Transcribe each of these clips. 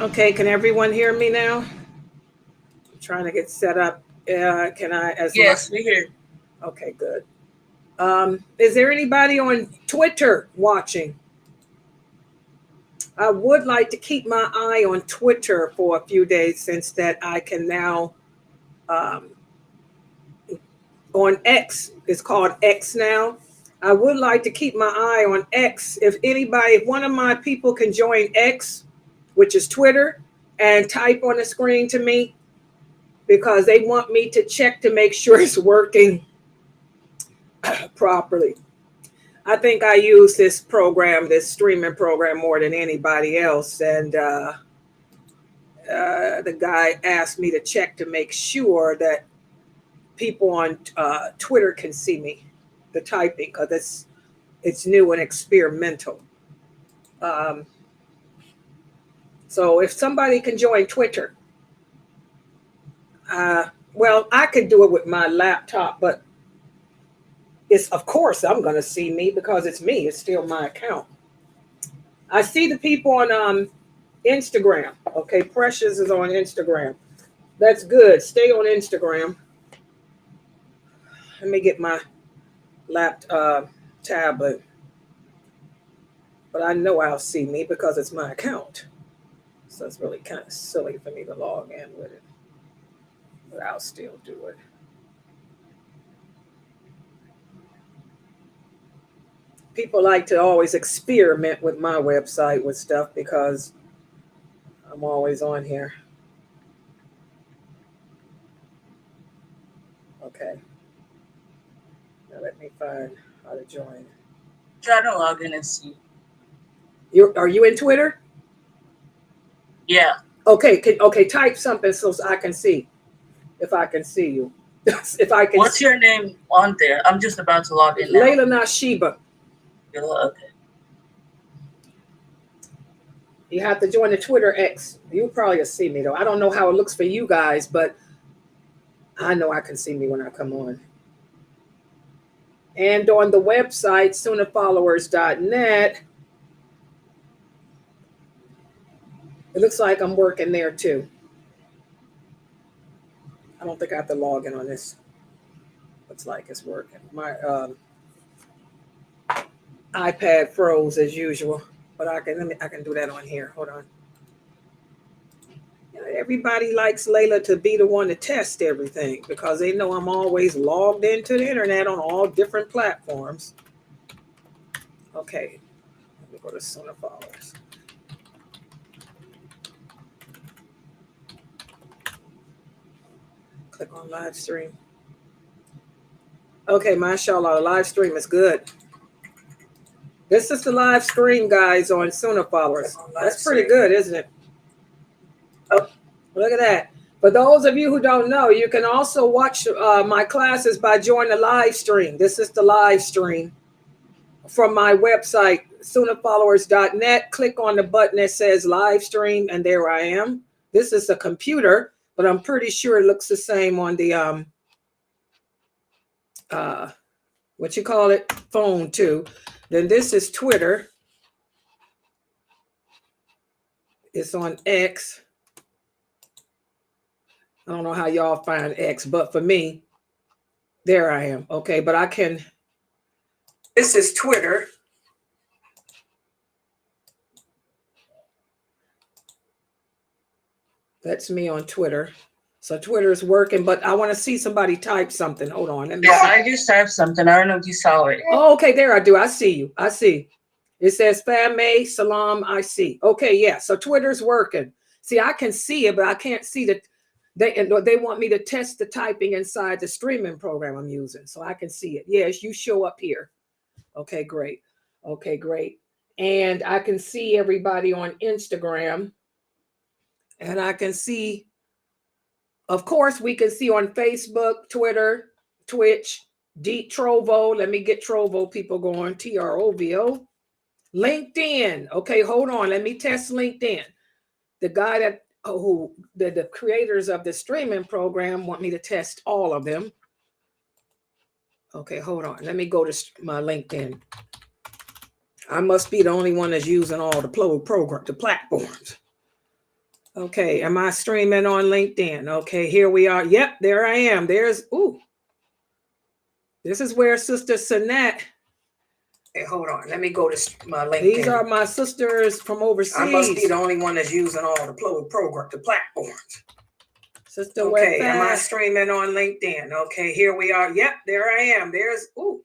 Okay, can everyone hear me now? I'm trying to get set up. Can I, as my, Yes, we hear. okay, good. Is there anybody on Twitter watching? I would like to keep my eye on Twitter for a few days since that I can now, um, on X, it's called X now. I would like to keep my eye on X. If one of my people can join X, which is Twitter, and type on the screen to me, because they want me to check to make sure it's working properly. I think I use this program, this streaming program, more than anybody else. And the guy asked me to check to make sure that people on Twitter can see me, the typing, because it's new and experimental. Um, so if somebody can join Twitter, uh, well, I could do it with my laptop, but it's, of course, I'm going to see me because it's me. It's still my account. I see the people on Instagram. Okay, Precious is on Instagram. That's good. Stay on Instagram. Let me get my tablet, but I know I'll see me because it's my account. So it's really kind of silly for me to log in with it, but I'll still do it. People like to always experiment with my website with stuff because I'm always on here. Okay, now let me find how to join. Try to log in and see. Are you in Twitter? Yeah. Okay, type something so I can see if I can see you. If I can, What's your name on there? I'm just about to log in now. lailanasheeba. Okay. You have to join the Twitter X. You probably see me though. I don't know how it looks for you guys, but I know I can see me when I come on. And on the website, Sunnahfollowers.net, it looks like I'm working there too. I don't think I have to log in on this. Looks like it's working. My iPad froze as usual, but I can do that on here. Hold on. Everybody likes Layla to be the one to test everything because they know I'm always logged into the internet on all different platforms. Okay, let me go to Sunnah Followers. Click on live stream. Okay, mashallah, the live stream is good. This is the live stream, guys, on Sunnah Followers. That's pretty good, isn't it? Oh, look at that. For those of you who don't know, you can also watch my classes by joining the live stream. This is the live stream from my website, sunnahfollowers.net. Click on the button that says live stream, and there I am. This is a computer, but I'm pretty sure it looks the same on the what you call it, phone too. Then this is Twitter. It's on X. I don't know how y'all find X, but for me, there I am. Okay, but I can. This is Twitter. That's me on Twitter. So Twitter is working, but I want to see somebody type something. Hold on. Let me see. I just typed something. I don't know if you saw it. Oh, okay, there I do. I see you. I see. It says Fame Salam. I see. Okay, yeah. So Twitter's working. See, I can see it, but I can't see that they want me to test the typing inside the streaming program I'm using, so I can see it. Yes, you show up here. Okay, great. Okay, great. And I can see everybody on Instagram, and I can see. Of course, we can see on Facebook, Twitter, Twitch, Trovo. Let me get Trovo people going. TROVO. LinkedIn. Okay, hold on. Let me test LinkedIn. The guy that the creators of the streaming program want me to test all of them. Okay, hold on. Let me go to my LinkedIn. I must be the only one that's using all the the platforms. Okay, am I streaming on LinkedIn? Okay, here we are. Yep, there I am. There's, ooh. This is where Sister Sanat. Hey, hold on. Let me go to my LinkedIn. These are my sisters from overseas. I must be the only one that's using all the the platforms. Sister, okay, am I streaming on LinkedIn? Okay, here we are. Yep, there I am. There's, ooh.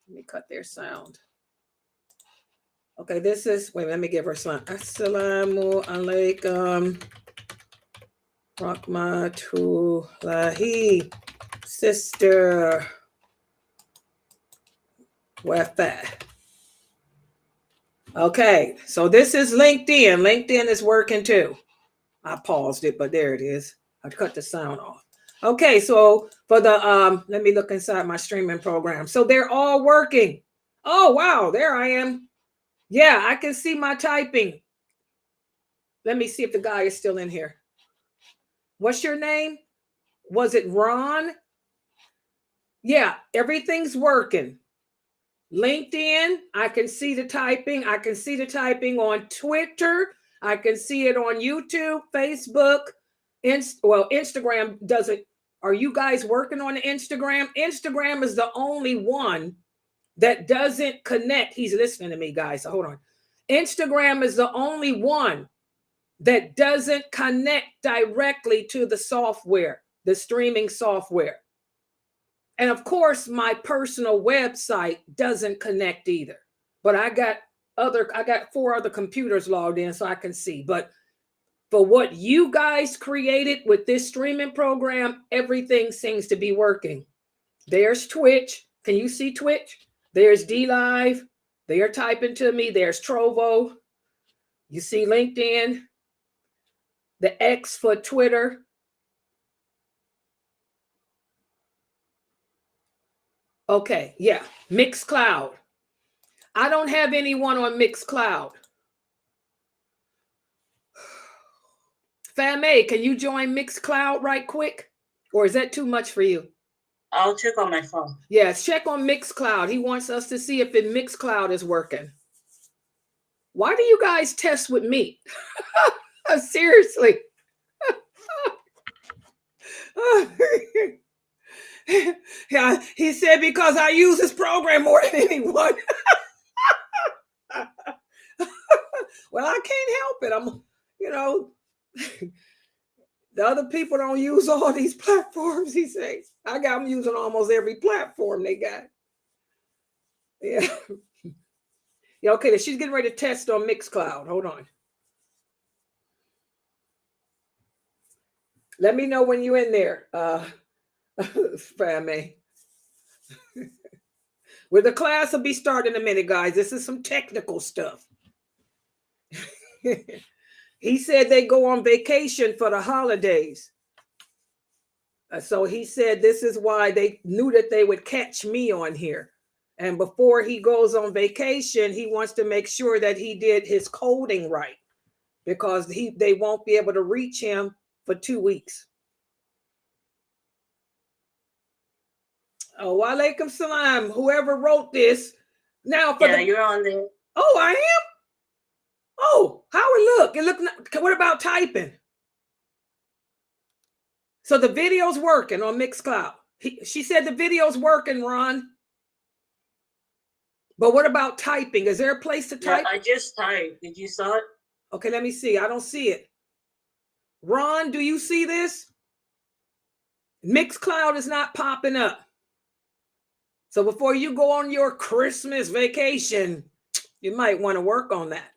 Let me cut their sound. Okay, this is, wait, let me give her some. Assalamu alaikum. Rahmatullahi. Sister Wi-Fi. Okay, so this is LinkedIn. LinkedIn is working too. I paused it, but there it is. I cut the sound off. Okay, so for the let me look inside my streaming program. So they're all working. Oh wow, there I am. Yeah, I can see my typing. Let me see if the guy is still in here. What's your name? Was it Ron? Yeah, everything's working. LinkedIn, I can see the typing. I can see the typing on Twitter. I can see it on YouTube, Facebook. Instagram doesn't. Are you guys working on Instagram? Instagram is the only one that doesn't connect. He's listening to me, guys. So hold on. Instagram is the only one that doesn't connect directly to the software, the streaming software. And of course, my personal website doesn't connect either. But I got 4 other computers logged in so I can see. But for what you guys created with this streaming program, everything seems to be working. There's Twitch. Can you see Twitch? There's DLive. They are typing to me. There's Trovo. You see LinkedIn. The X for Twitter. Okay, yeah. Mixcloud. I don't have anyone on Mixcloud. Fame, can you join Mixcloud right quick? Or is that too much for you? I'll check on my phone. Yes, check on Mixcloud. He wants us to see if the Mixcloud is working. Why do you guys test with me? Seriously. Yeah, he said because I use this program more than anyone. Well, I can't help it. I'm, the other people don't use all these platforms, he says. I got them using almost every platform they got. Yeah. Yeah, okay, she's getting ready to test on Mixcloud. Hold on. Let me know when you're in there, Fame. Well, the class will be starting in a minute, guys. This is some technical stuff. He said they go on vacation for the holidays. So he said this is why they knew that they would catch me on here. And before he goes on vacation, he wants to make sure that he did his coding right, because they won't be able to reach him for 2 weeks. Oh, walaikum salam. Whoever wrote this. Now, you're on there. Oh, I am? Oh, how it look? It look. What about typing? So the video's working on Mixcloud. She said the video's working, Ron. But what about typing? Is there a place to type? Yeah, I just typed. Did you saw it? Okay, let me see. I don't see it. Ron, do you see this? Mixcloud is not popping up. So before you go on your Christmas vacation, you might want to work on that.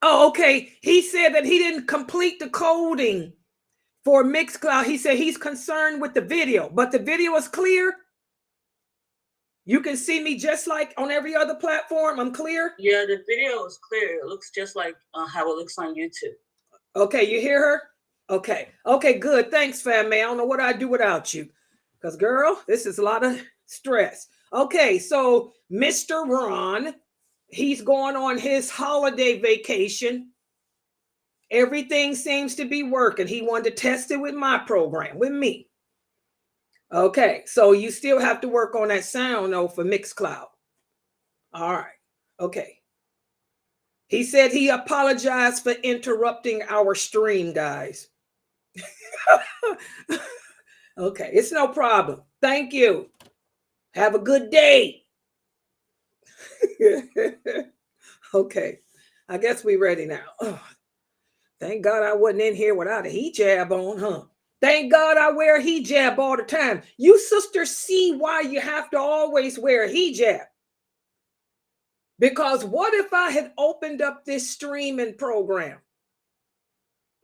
Oh, okay. He said that he didn't complete the coding for Mixcloud. He said he's concerned with the video, but the video is clear. You can see me just like on every other platform. I'm clear. Yeah, the video is clear. It looks just like how it looks on YouTube. Okay, you hear her? Okay. Okay, good. Thanks, Fam. I don't know what I'd do without you. Because, girl, this is a lot of stress. Okay, so Mr. Ron, he's going on his holiday vacation. Everything seems to be working. He wanted to test it with my program, with me. Okay, so you still have to work on that sound though for Mixcloud. All right. Okay. He said he apologized for interrupting our stream, guys. Okay, it's no problem. Thank you. Have a good day. Okay, I guess we're ready now. Oh, thank God I wasn't in here without a hijab on, huh? Thank God I wear a hijab all the time. You sisters see why you have to always wear a hijab. Because what if I had opened up this streaming program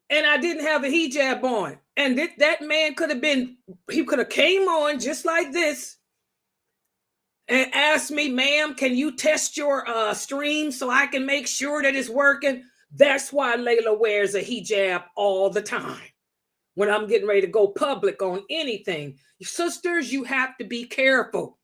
and I didn't have a hijab on? And that man could have came on just like this and asked me, ma'am, can you test your stream so I can make sure that it's working? That's why Layla wears a hijab all the time when I'm getting ready to go public on anything. Sisters, you have to be careful.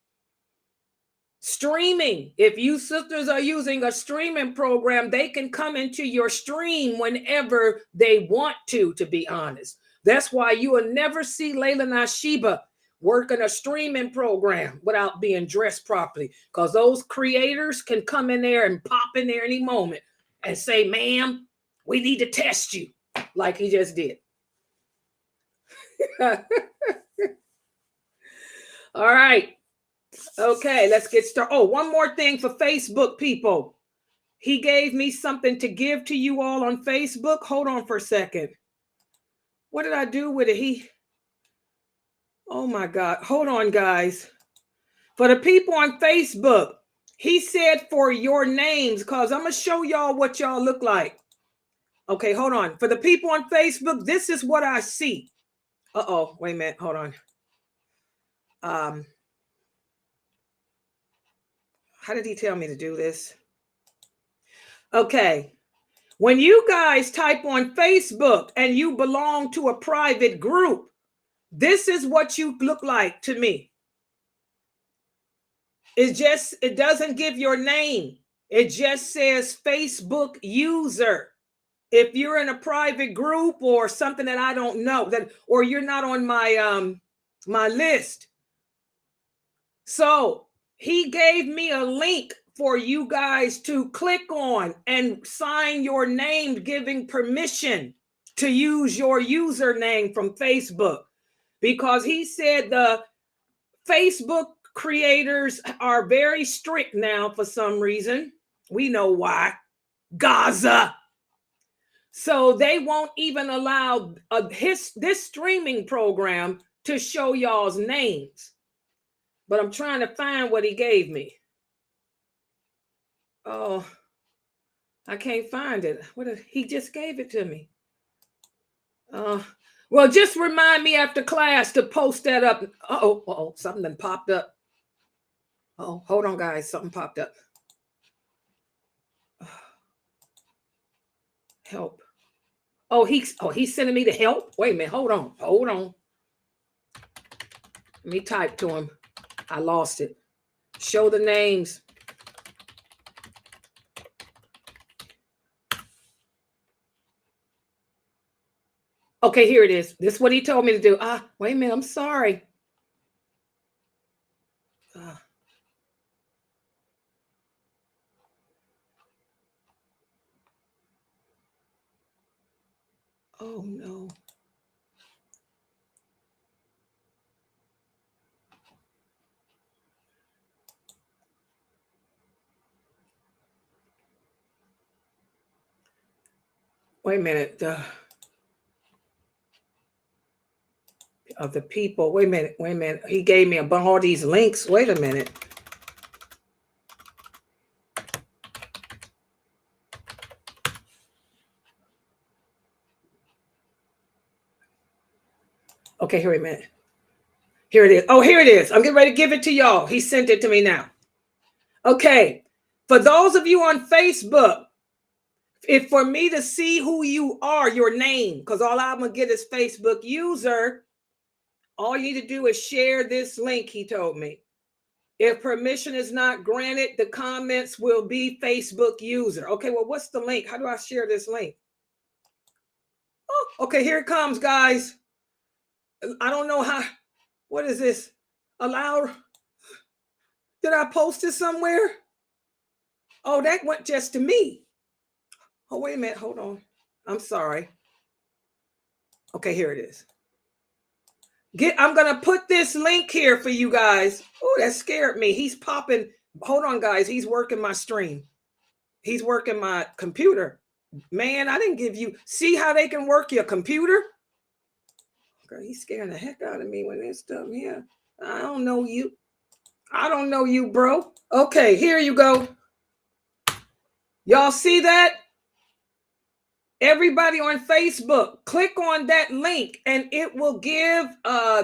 Streaming, if you sisters are using a streaming program, they can come into your stream whenever they want to be honest. That's why you will never see lailanasheeba working a streaming program without being dressed properly, because those creators can come in there and pop in there any moment and say, ma'am, we need to test you, like he just did. All right. Okay, let's get started. Oh, one more thing for Facebook people. He gave me something to give to you all on Facebook. Hold on for a second. What did I do with it? Oh my God. Hold on, guys. For the people on Facebook, he said for your names, because I'm going to show y'all what y'all look like. Okay, hold on. For the people on Facebook, this is what I see. Uh-oh, wait a minute. Hold on. How did he tell me to do this? Okay. When you guys type on Facebook and you belong to a private group, this is what you look like to me. It doesn't give your name. It just says Facebook user. If you're in a private group or something that I don't know, or you're not on my my list. So he gave me a link for you guys to click on and sign your name, giving permission to use your username from Facebook, because he said the Facebook creators are very strict now for some reason. We know why. Gaza. So they won't even allow this streaming program to show y'all's names. But I'm trying to find what he gave me. Oh, I can't find it. He just gave it to me. Well, just remind me after class to post that up. Uh-oh, something done popped up. Oh, hold on, guys. Something popped up. Help. Oh, he's sending me the help. Wait a minute. Hold on. Let me type to him. I lost it. Show the names. Okay, here it is. This is what he told me to do. Wait a minute. I'm sorry. Oh, no. Wait a minute. Of the people. Wait a minute. He gave me all these links. Wait a minute. Okay, here, wait a minute. Here it is. Oh, here it is. I'm getting ready to give it to y'all. He sent it to me now. Okay. For those of you on Facebook, if for me to see who you are, your name, because all I'm going to get is Facebook user, all you need to do is share this link, he told me. If permission is not granted, the comments will be Facebook user. Okay, well, what's the link? How do I share this link? Oh, okay, here it comes, guys. I don't know how. What is this? Allow. Did I post it somewhere? Oh, that went just to me. Oh, wait a minute. Hold on. I'm sorry. Okay, here it is. I'm going to put this link here for you guys. Oh, that scared me. He's popping. Hold on, guys. He's working my stream. He's working my computer. Man, I didn't give you. See how they can work your computer? Girl, he's scaring the heck out of me when this stuff here. I don't know you. I don't know you, bro. Okay, here you go. Y'all see that? Everybody on Facebook, click on that link and it will give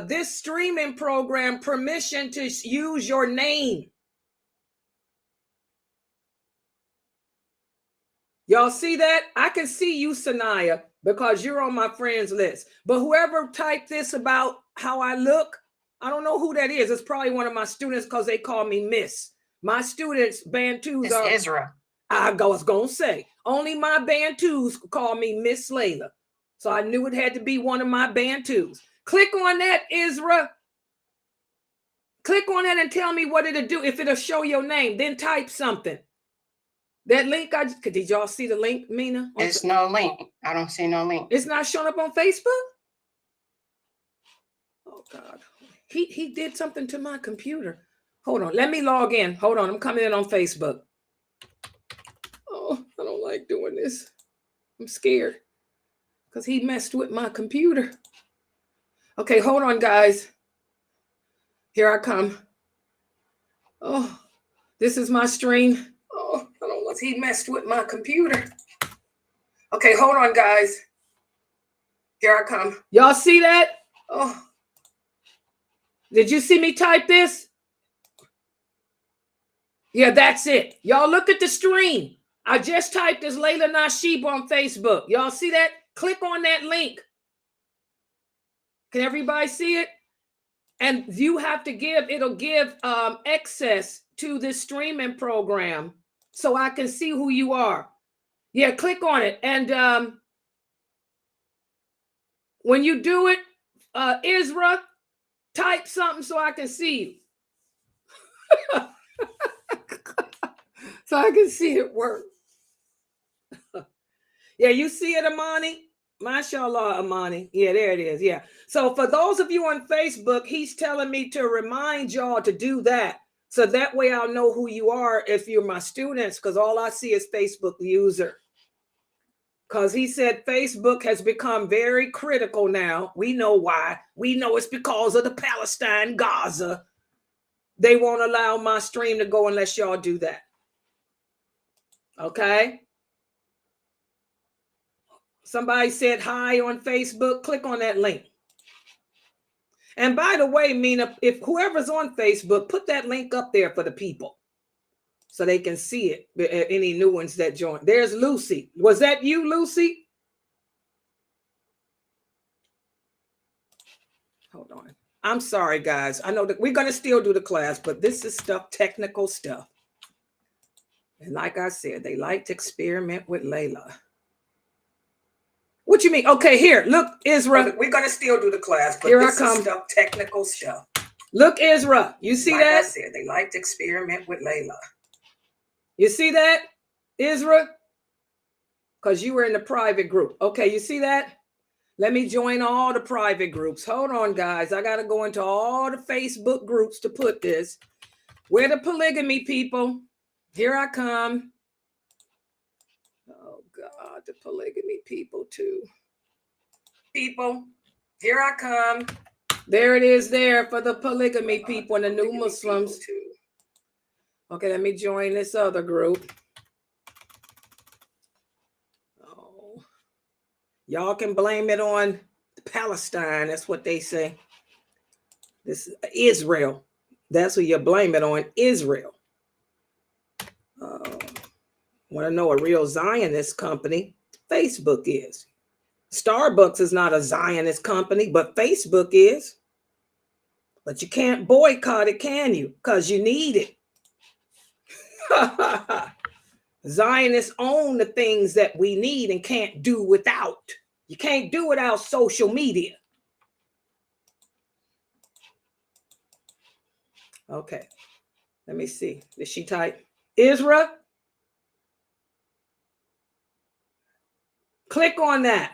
this streaming program permission to use your name. Y'all see that? I can see you, Sanaya, because you're on my friends list. But whoever typed this about how I look, I don't know who that is. It's probably one of my students because they call me Miss. My students, Bantus It's are... Israel. I was going to say, only my Bantus call me Miss Layla. So I knew it had to be one of my Bantus. Click on that, Isra. Click on that and tell me what it'll do. If it'll show your name, then type something. That link, did y'all see the link, Mina? It's no link. I don't see no link. It's not showing up on Facebook? Oh, God. He did something to my computer. Hold on. Let me log in. Hold on. I'm coming in on Facebook. Oh, I don't like doing this. I'm scared because he messed with my computer. Okay, hold on, guys. Here I come. Oh, this is my stream. Oh, I don't know. He messed with my computer. Okay, hold on, guys. Here I come. Y'all see that? Oh, did you see me type this? Yeah, that's it. Y'all look at the stream. I just typed this lailanasheeba on Facebook. Y'all see that? Click on that link. Can everybody see it? And you have to give, it'll give access to this streaming program so I can see who you are. Yeah, click on it. And when you do it, Isra, type something so I can see you. So I can see it work. Yeah, you see it, Amani? Mashallah, Amani. Yeah, there it is. Yeah. So for those of you on Facebook, he's telling me to remind y'all to do that. So that way I'll know who you are if you're my students, because all I see is Facebook user. Because he said Facebook has become very critical now. We know why. We know it's because of the Palestine, Gaza. They won't allow my stream to go unless y'all do that. Okay? Somebody said hi on Facebook. Click on that link. And by the way, Mina, if whoever's on Facebook, put that link up there for the people so they can see it. Any new ones that join. There's Lucy. Was that you, Lucy? Hold on. I'm sorry, guys. I know that we're going to still do the class, but this is stuff, technical stuff. And like I said, they like to experiment with Layla. What you mean? Okay, here, look, Isra. We're going to still do the class, but here this is stuff, technical stuff. Look, Isra, you see that? Like I said, they like to experiment with Layla. You see that, Isra? Because you were in the private group. Okay, you see that? Let me join all the private groups. Hold on, guys. I got to go into all the Facebook groups to put this. We're the polygamy people. Here I come. Oh, God, the polygamy people, too. People, here I come. There it is there for the polygamy people and the new Muslims. Too. Okay, let me join this other group. Oh, y'all can blame it on Palestine. That's what they say. This is Israel. That's who you blame it on, Israel. Want to know a real Zionist company? Facebook is. Starbucks is not a Zionist company, but Facebook is. But you can't boycott it, can you? Because you need it. Zionists own the things that we need and can't do without. You can't do without social media. Okay. Let me see. Did she type Isra? Click on that.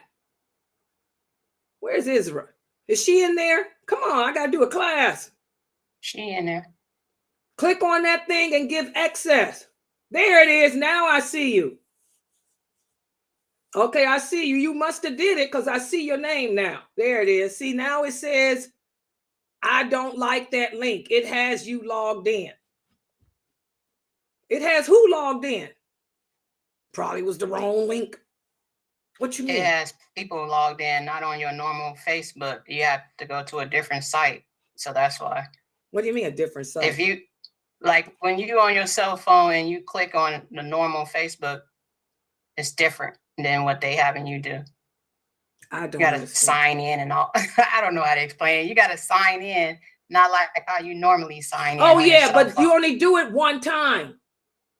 Where's Isra? Is she in there? Come on, I gotta do a class. She in there. Click on that thing and give access. There it is. Now I see you. Okay, I see you. You must have did it because I see your name now. There it is. See, now it says, I don't like that link. It has you logged in. It has who logged in? Probably was the wrong link. What you mean? It has people logged in, not on your normal Facebook. You have to go to a different site. So that's why. What do you mean a different site? If you, like when you on your cell phone and you click on the normal Facebook, it's different than what they having you do. I don't You got to understand. sign in and all. I don't know how to explain it. You got to sign in, not like how you normally sign in. Oh, on your yeah, cell but phone. you only do it one time.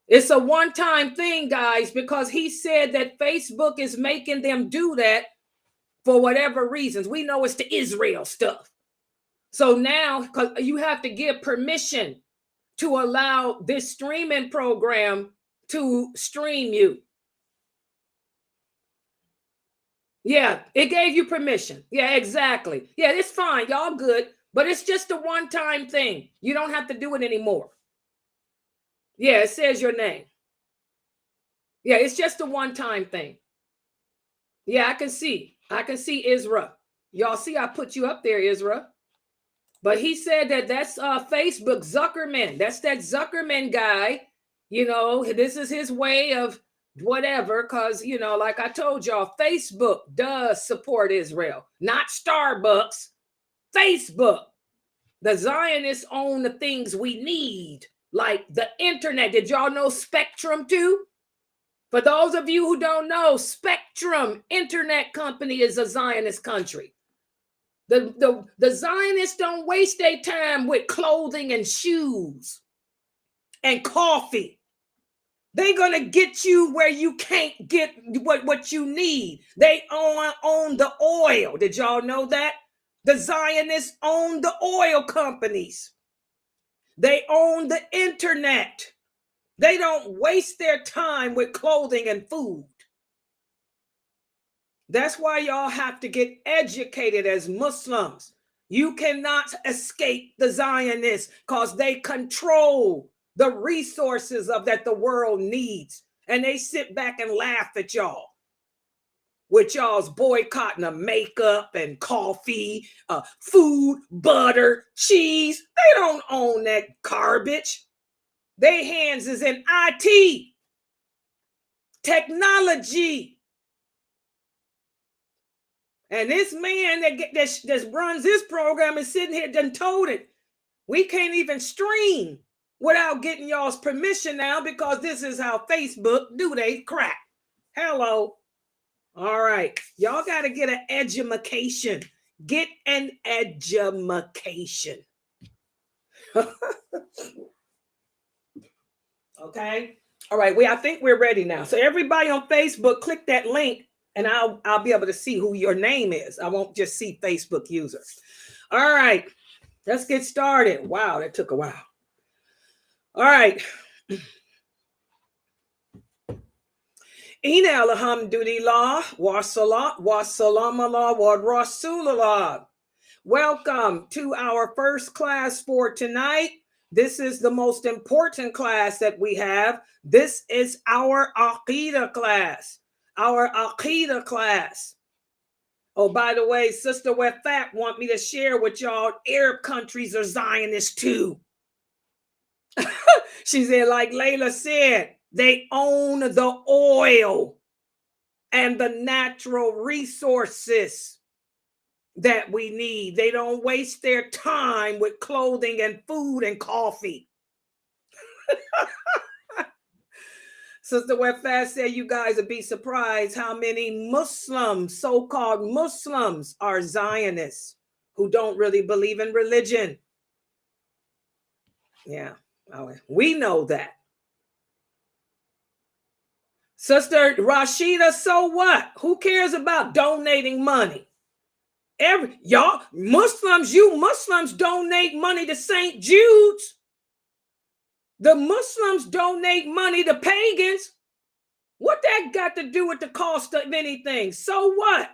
It's a one-time thing, guys, because he said that Facebook is making them do that for whatever reasons. We know it's the Israel stuff. So now, because you have to give permission to allow this streaming program to stream you. Yeah, it gave you permission. Yeah, exactly. Yeah, it's fine. Y'all good. But it's just a one-time thing. You don't have to do it anymore. Yeah, it says your name. Yeah, it's just a one-time thing. Yeah, I can see. I can see Isra. Y'all see I put you up there, Isra. But he said that that's Facebook Zuckerman. That's that Zuckerman guy. You know, this is his way of whatever, because, you know, like I told y'all, Facebook does support Israel, not Starbucks. Facebook. The Zionists own the things we need, like the internet. Did y'all know Spectrum too? For those of you who don't know, Spectrum Internet Company is a Zionist country. The Zionists don't waste their time with clothing and shoes and coffee. They're going to get you where you can't get what you need. They own the oil. Did y'all know that? The Zionists own the oil companies. They own the internet. They don't waste their time with clothing and food. That's why y'all have to get educated as Muslims. You cannot escape the Zionists because they control the resources of that the world needs. And they sit back and laugh at y'all with y'all's boycotting of makeup and coffee, food, butter, cheese. They don't own that garbage. Their hands is in IT, technology. And this man that runs this program is sitting here done told it. We can't even stream without getting y'all's permission now because this is how Facebook do they crap. Hello. All right. Y'all got to get an edumacation. Get an edumacation. Okay. All right. I think we're ready now. So everybody on Facebook, click that link and I'll be able to see who your name is. I won't just see Facebook users. All right. Let's get started. Wow, that took a while. All right. Ina alhamdulillah wa salat wa salam ala wa rasulullah. Welcome to our first class for tonight. This is the most important class that we have. This is our Aqidah class. Our Aqidah class. Oh, by the way, Sister Wefat want me to share with y'all, Arab countries are Zionists too. She said, like Layla said, they own the oil and the natural resources that we need. They don't waste their time with clothing and food and coffee. Sister Wefat said you guys would be surprised how many Muslims, so-called Muslims, are Zionists who don't really believe in religion. Yeah, we know that. Sister Rashida, so what? Who cares about donating money? Y'all Muslims, you Muslims donate money to St. Jude's. The Muslims donate money to pagans. What that got to do with the cost of anything? So what?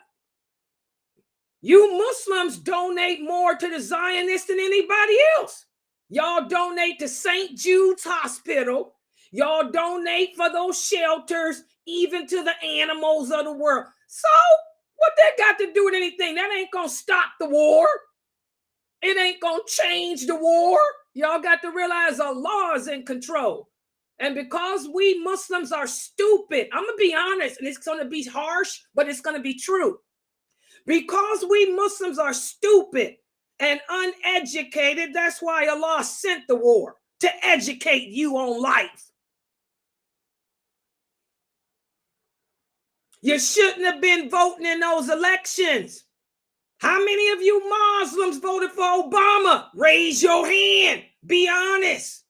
You Muslims donate more to the Zionists than anybody else. Y'all donate to St. Jude's Hospital. Y'all donate for those shelters, even to the animals of the world. So what that got to do with anything? That ain't gonna stop the war. It ain't gonna change the war. Y'all got to realize Allah is in control. And because we Muslims are stupid, I'm gonna be honest, and it's gonna be harsh, but it's gonna be true. Because we Muslims are stupid and uneducated, that's why Allah sent the war, to educate you on life. You shouldn't have been voting in those elections. How many of you Muslims voted for Obama? Raise your hand. Be honest.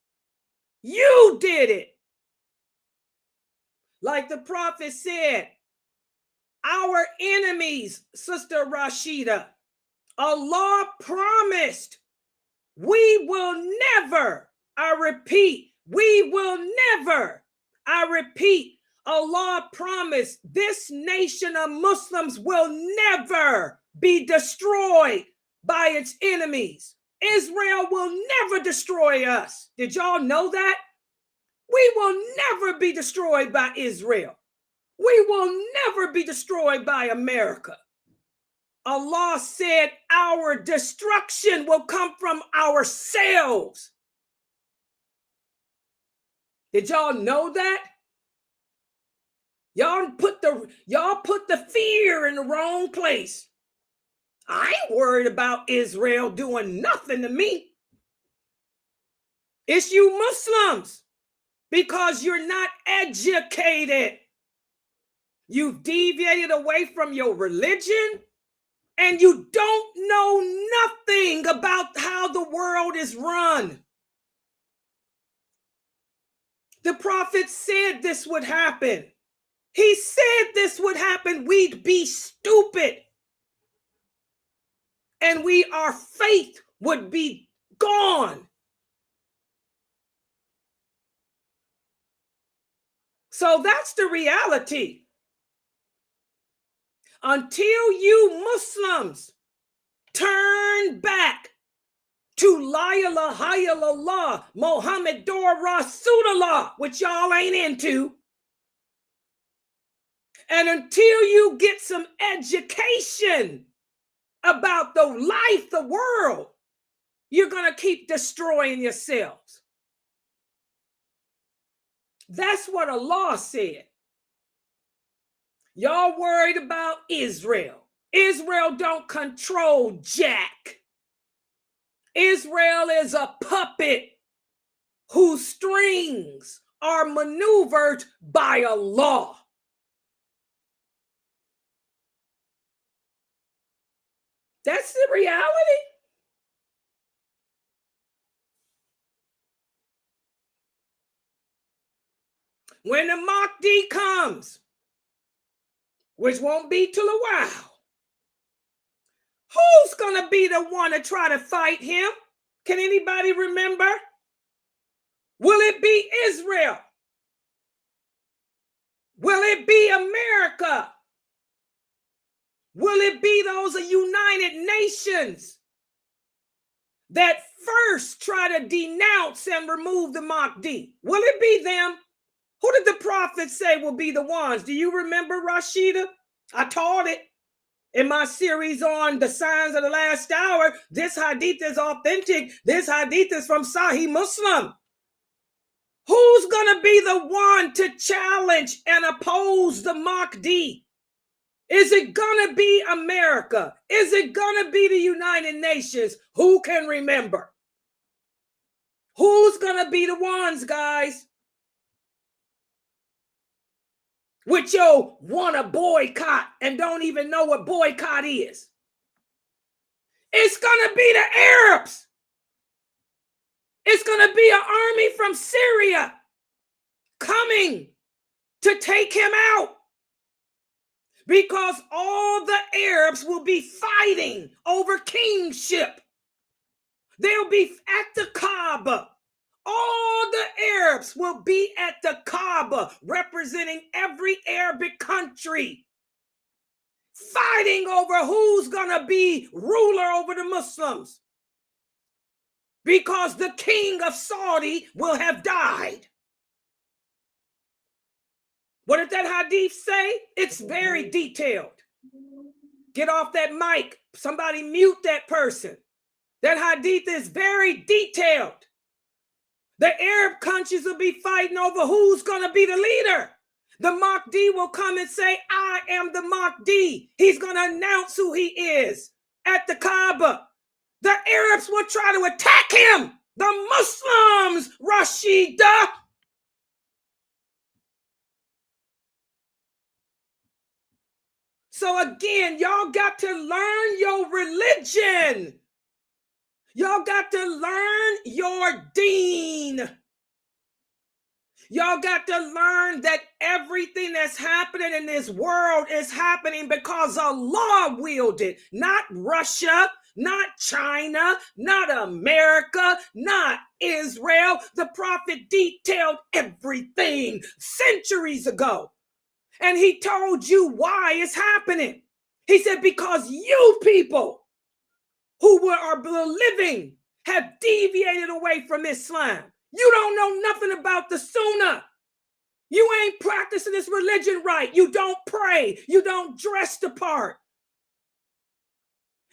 You did it. Like the prophet said, our enemies, Sister Rashida, Allah promised we will never, I repeat, we will never, I repeat, Allah promised this nation of Muslims will never be destroyed by its enemies. Israel will never destroy us. Did y'all know that? We will never be destroyed by Israel. We will never be destroyed by America. Allah said our destruction will come from ourselves. Did y'all know that? Y'all put the fear in the wrong place. I ain't worried about Israel doing nothing to me. It's you Muslims, because you're not educated. You've deviated away from your religion, and you don't know nothing about how the world is run. The prophet said this would happen. He said this would happen. We'd be stupid. And our faith would be gone. So that's the reality. Until you Muslims turn back to La ilaha illallah, Muhammadur Rasulullah, which y'all ain't into, and until you get some education about the life, the world, you're going to keep destroying yourselves. That's what Allah said. Y'all worried about Israel. Israel don't control jack. Israel is a puppet whose strings are maneuvered by Allah. That's the reality. When the Mahdi comes, which won't be till a while, who's going to be the one to try to fight him? Can anybody remember? Will it be Israel? Will it be America? Will it be those United Nations that first try to denounce and remove the Mahdi? Will it be them? Who did the prophet say will be the ones? Do you remember, Rashida? I taught it in my series on the signs of the last hour. This hadith is authentic. This hadith is from Sahih Muslim. Who's going to be the one to challenge and oppose the Mahdi? Is it going to be America? Is it going to be the United Nations? Who can remember? Who's going to be the ones, guys? Which yo want to boycott and don't even know what boycott is. It's going to be the Arabs. It's going to be an army from Syria coming to take him out. Because all the Arabs will be fighting over kingship. They'll be at the Kaaba All the Arabs will be at the Kaaba, representing every Arabic country, fighting over who's going to be ruler over the Muslims, because the king of Saudi will have died. What did that hadith say? It's very detailed. Get off that mic. Somebody mute that person. That hadith is very detailed. The Arab countries will be fighting over who's going to be the leader. The Mahdi will come and say, I am the Mahdi. He's going to announce who he is at the Kaaba. The Arabs will try to attack him. The Muslims, Rashida. So again, y'all got to learn your religion. Y'all got to learn your deen. Y'all got to learn that everything that's happening in this world is happening because Allah willed it. Not Russia, not China, not America, not Israel. The prophet detailed everything centuries ago. And he told you why it's happening. He said, because you people who are living have deviated away from Islam. You don't know nothing about the Sunnah. You ain't practicing this religion right. You don't pray. You don't dress the part.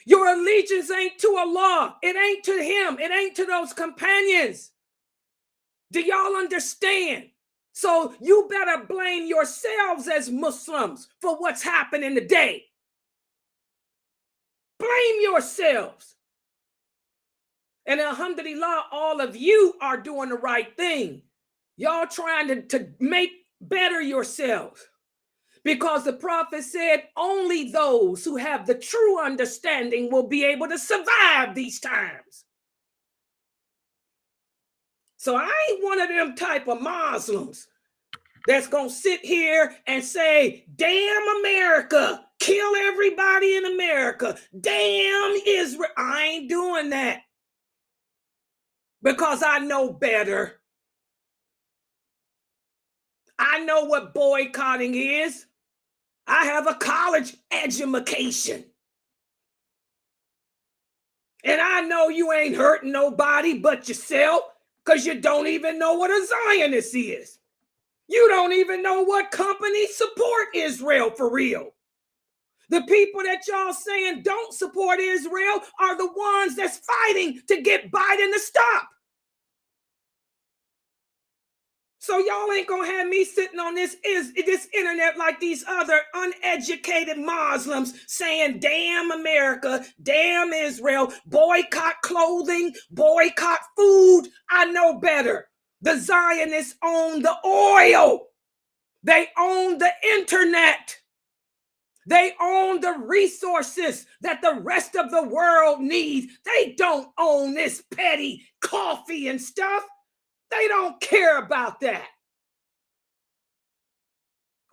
Your allegiance ain't to Allah. It ain't to him. It ain't to those companions. Do y'all understand? So you better blame yourselves as Muslims for what's happening today. Blame yourselves. And alhamdulillah, all of you are doing the right thing. Y'all trying to make better yourselves. Because the prophet said only those who have the true understanding will be able to survive these times. So I ain't one of them type of Muslims that's going to sit here and say, damn America, kill everybody in America. Damn Israel. I ain't doing that. Because I know better. I know what boycotting is. I have a college education. And I know you ain't hurting nobody but yourself, because you don't even know what a Zionist is. You don't even know what companies support Israel for real. The people that y'all saying don't support Israel are the ones that's fighting to get Biden to stop. So y'all ain't gonna have me sitting on this internet like these other uneducated Muslims saying, damn America, damn Israel, boycott clothing, boycott food. I know better. The Zionists own the oil. They own the internet. They own the resources that the rest of the world needs. They don't own this petty coffee and stuff. They don't care about that.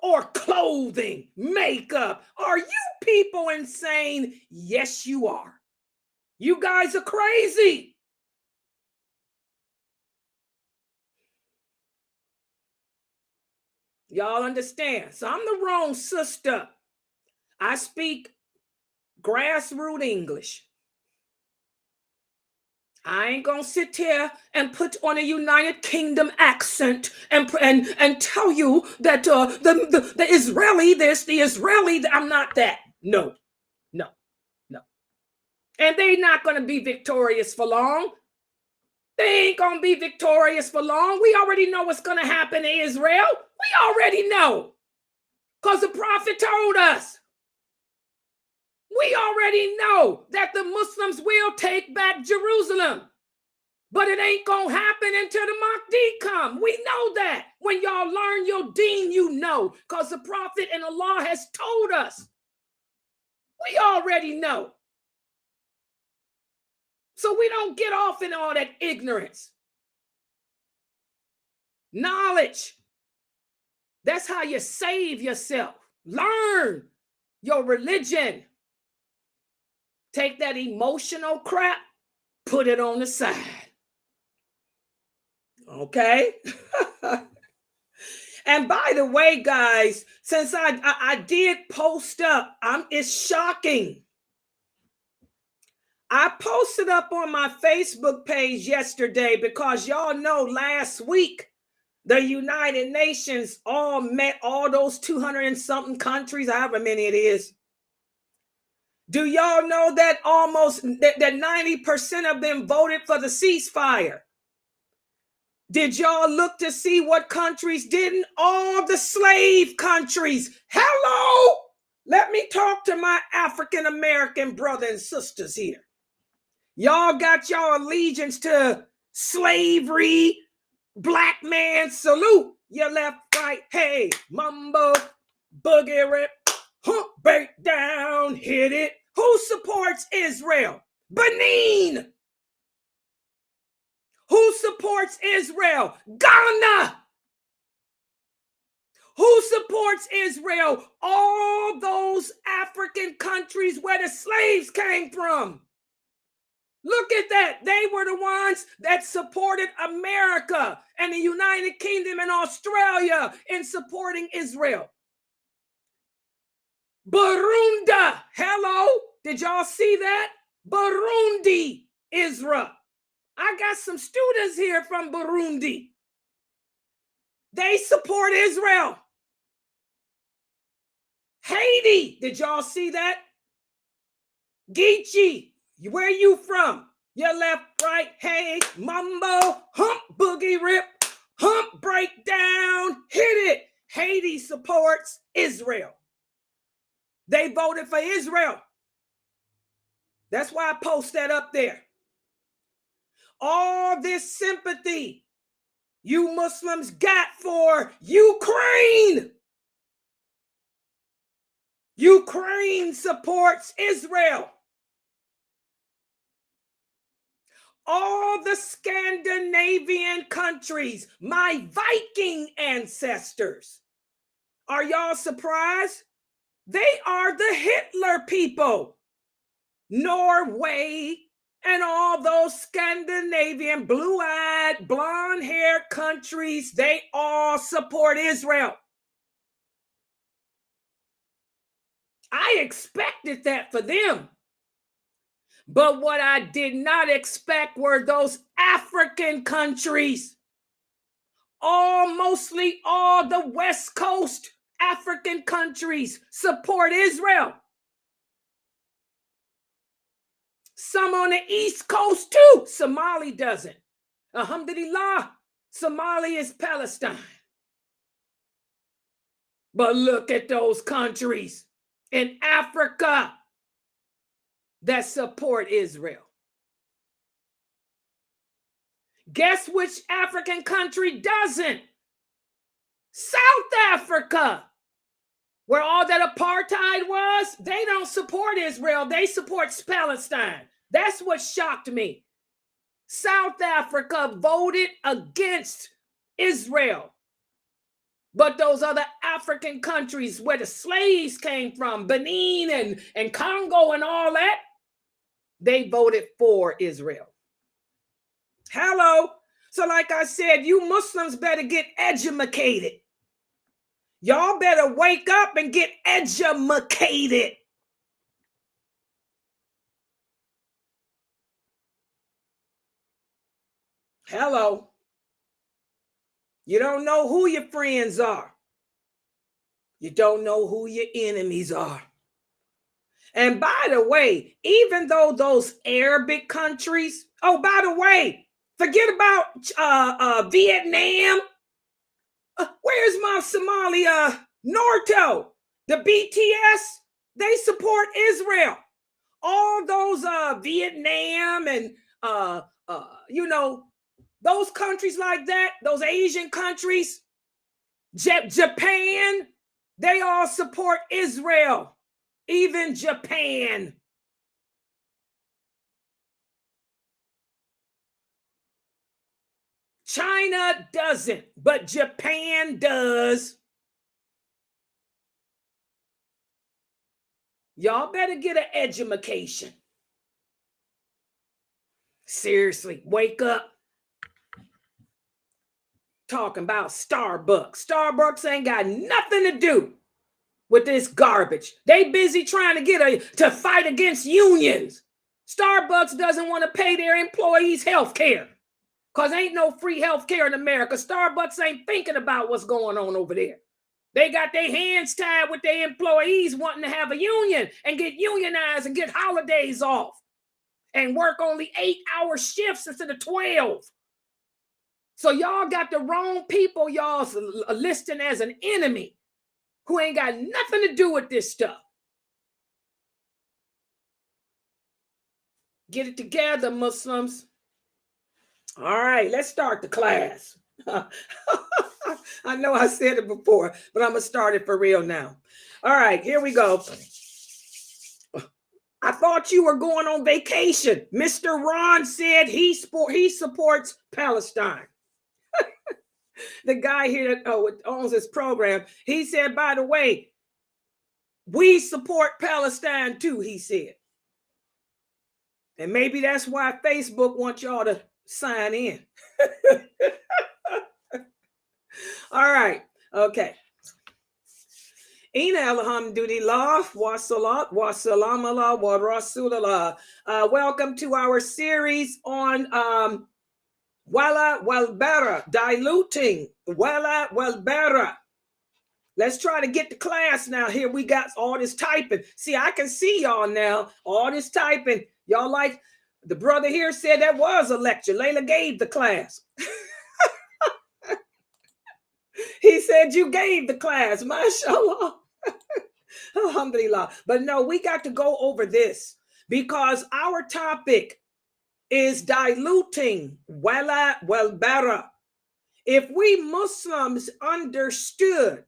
Or clothing, makeup. Are you people insane? Yes, you are. You guys are crazy. Y'all understand? So I'm the wrong sister. I speak grassroots English. I ain't gonna sit here and put on a United Kingdom accent and tell you that the Israeli this, the Israeli that. I'm not that. No. And they not gonna be victorious for long. They ain't gonna be victorious for long. We already know what's gonna happen to Israel. We already know, because the prophet told us. We already know that the Muslims will take back Jerusalem, but it ain't gonna happen until the Mahdi come. We know that. When y'all learn your deen, you know, because the prophet and Allah has told us. We already know. So we don't get off in all that ignorance. Knowledge. That's how you save yourself. Learn your religion. Take that emotional crap, put it on the side. Okay. And by the way, guys, since I did post up, it's shocking. I posted up on my Facebook page yesterday because y'all know last week the United Nations all met all those 200 and something countries, however many it is. Do y'all know that almost that 90% of them voted for the ceasefire? Did y'all look to see what countries didn't? All the slave countries. Hello! Let me talk to my African American brothers and sisters here. Y'all got y'all allegiance to slavery, black man salute. Your left, right, hey, mumbo, boogie rip, hump, break down, hit it. Who supports Israel? Benin. Who supports Israel? Ghana. Who supports Israel? All those African countries where the slaves came from. Look at that. They were the ones that supported America and the United Kingdom and Australia in supporting Israel. Burundi. Hello. Did y'all see that? Burundi, Israel. I got some students here from Burundi. They support Israel. Haiti, did y'all see that? Geechee, where you from? Your left, right, hey, mumbo, hump, boogie rip, hump, break down, hit it. Haiti supports Israel. They voted for Israel. That's why I post that up there. All this sympathy you Muslims got for Ukraine. Ukraine supports Israel. All the Scandinavian countries, my Viking ancestors. Are y'all surprised? They are the Hitler people. Norway and all those Scandinavian blue-eyed, blonde-haired countries, they all support Israel. I expected that for them. But what I did not expect were those African countries. Mostly all the West Coast African countries support Israel. Some on the East Coast too. Somali doesn't. Alhamdulillah, Somali is Palestine. But look at those countries in Africa that support Israel. Guess which African country doesn't? South Africa, where all that apartheid was. They don't support Israel. They support Palestine. That's what shocked me. South Africa voted against Israel. But those other African countries where the slaves came from, Benin and Congo and all that, they voted for Israel. Hello. So like I said, you Muslims better get educated. Y'all better wake up and get educated. Hello. You don't know who your friends are. You don't know who your enemies are. And by the way, even though those Arabic countries, oh, by the way, forget about Vietnam. Where's my Somali Norto? The BTS, they support Israel. All those Vietnam and those countries like that, those Asian countries, Japan, they all support Israel. Even Japan. China doesn't, but Japan does. Y'all better get an education. Seriously, wake up. talking about Starbucks. Starbucks ain't got nothing to do with this garbage. They busy trying to to fight against unions. Starbucks doesn't want to pay their employees health care because ain't no free health care in America. Starbucks ain't thinking about what's going on over there. They got their hands tied with their employees wanting to have a union and get unionized and get holidays off and work only 8-hour shifts instead of 12. So y'all got the wrong people y'all listing as an enemy who ain't got nothing to do with this stuff. Get it together, Muslims. All right, let's start the class. I know I said it before, but I'm going to start it for real now. All right, here we go. I thought you were going on vacation. Mr. Ron said he supports Palestine. The guy here that owns this program, he said, by the way, we support Palestine too, he said. And maybe that's why Facebook wants y'all to sign in. All right. Okay. Ina alhamdulillah wa salat wa salam ala wa rasulullah. Welcome to our series on wala wal bara, diluting wala wal bara. Let's try to get to class now. Here we got all this typing. See, I can see y'all now. All this typing. Y'all like the brother here said that was a lecture. Layla gave the class. He said you gave the class, mashallah. Alhamdulillah. But no, we got to go over this because our topic is diluting wala wal bara. If we Muslims understood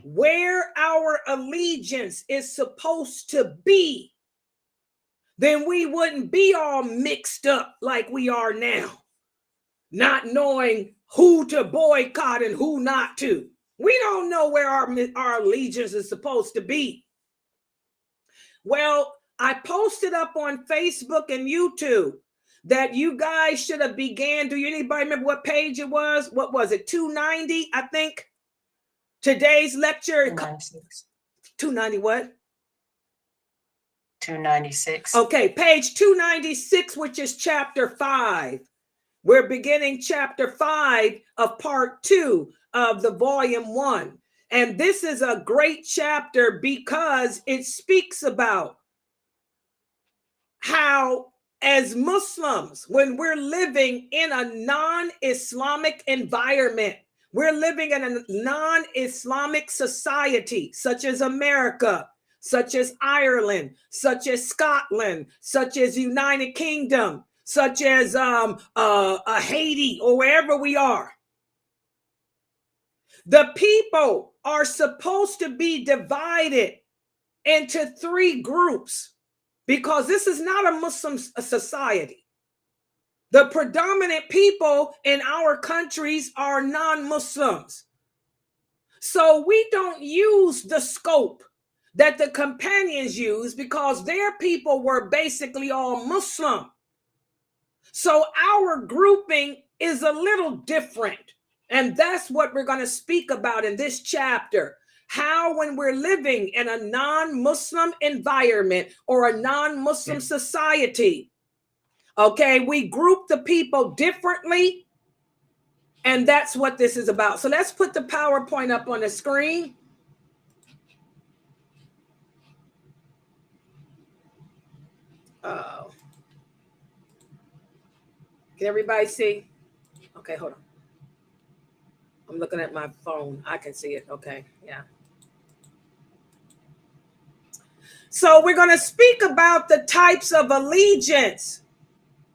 where our allegiance is supposed to be, then we wouldn't be all mixed up like we are now, not knowing who to boycott and who not to. We don't know where our allegiance is supposed to be. Well, I posted up on Facebook and YouTube that you guys should have began. Do anybody remember what page it was? What was it? 290, I think. Today's lecture. 296. 290 what? 296. Okay, page 296, which is chapter 5. We're beginning chapter 5 of part 2 of the volume 1. And this is a great chapter because it speaks about how, as Muslims, when we're living in a non-Islamic environment, we're living in a non-Islamic society, such as America, such as Ireland, such as Scotland, such as United Kingdom, such as Haiti, or wherever we are. The people are supposed to be divided into 3 groups because this is not a Muslim society. The predominant people in our countries are non-Muslims. So we don't use the scope that the companions use because their people were basically all Muslim. So our grouping is a little different. And that's what we're going to speak about in this chapter. How, when we're living in a non-Muslim environment or a non-Muslim society, okay, we group the people differently. And that's what this is about. So let's put the PowerPoint up on the screen. Oh. Can everybody see? Okay, hold on. I'm looking at my phone. I can see it. Okay, yeah. So we're going to speak about the types of allegiance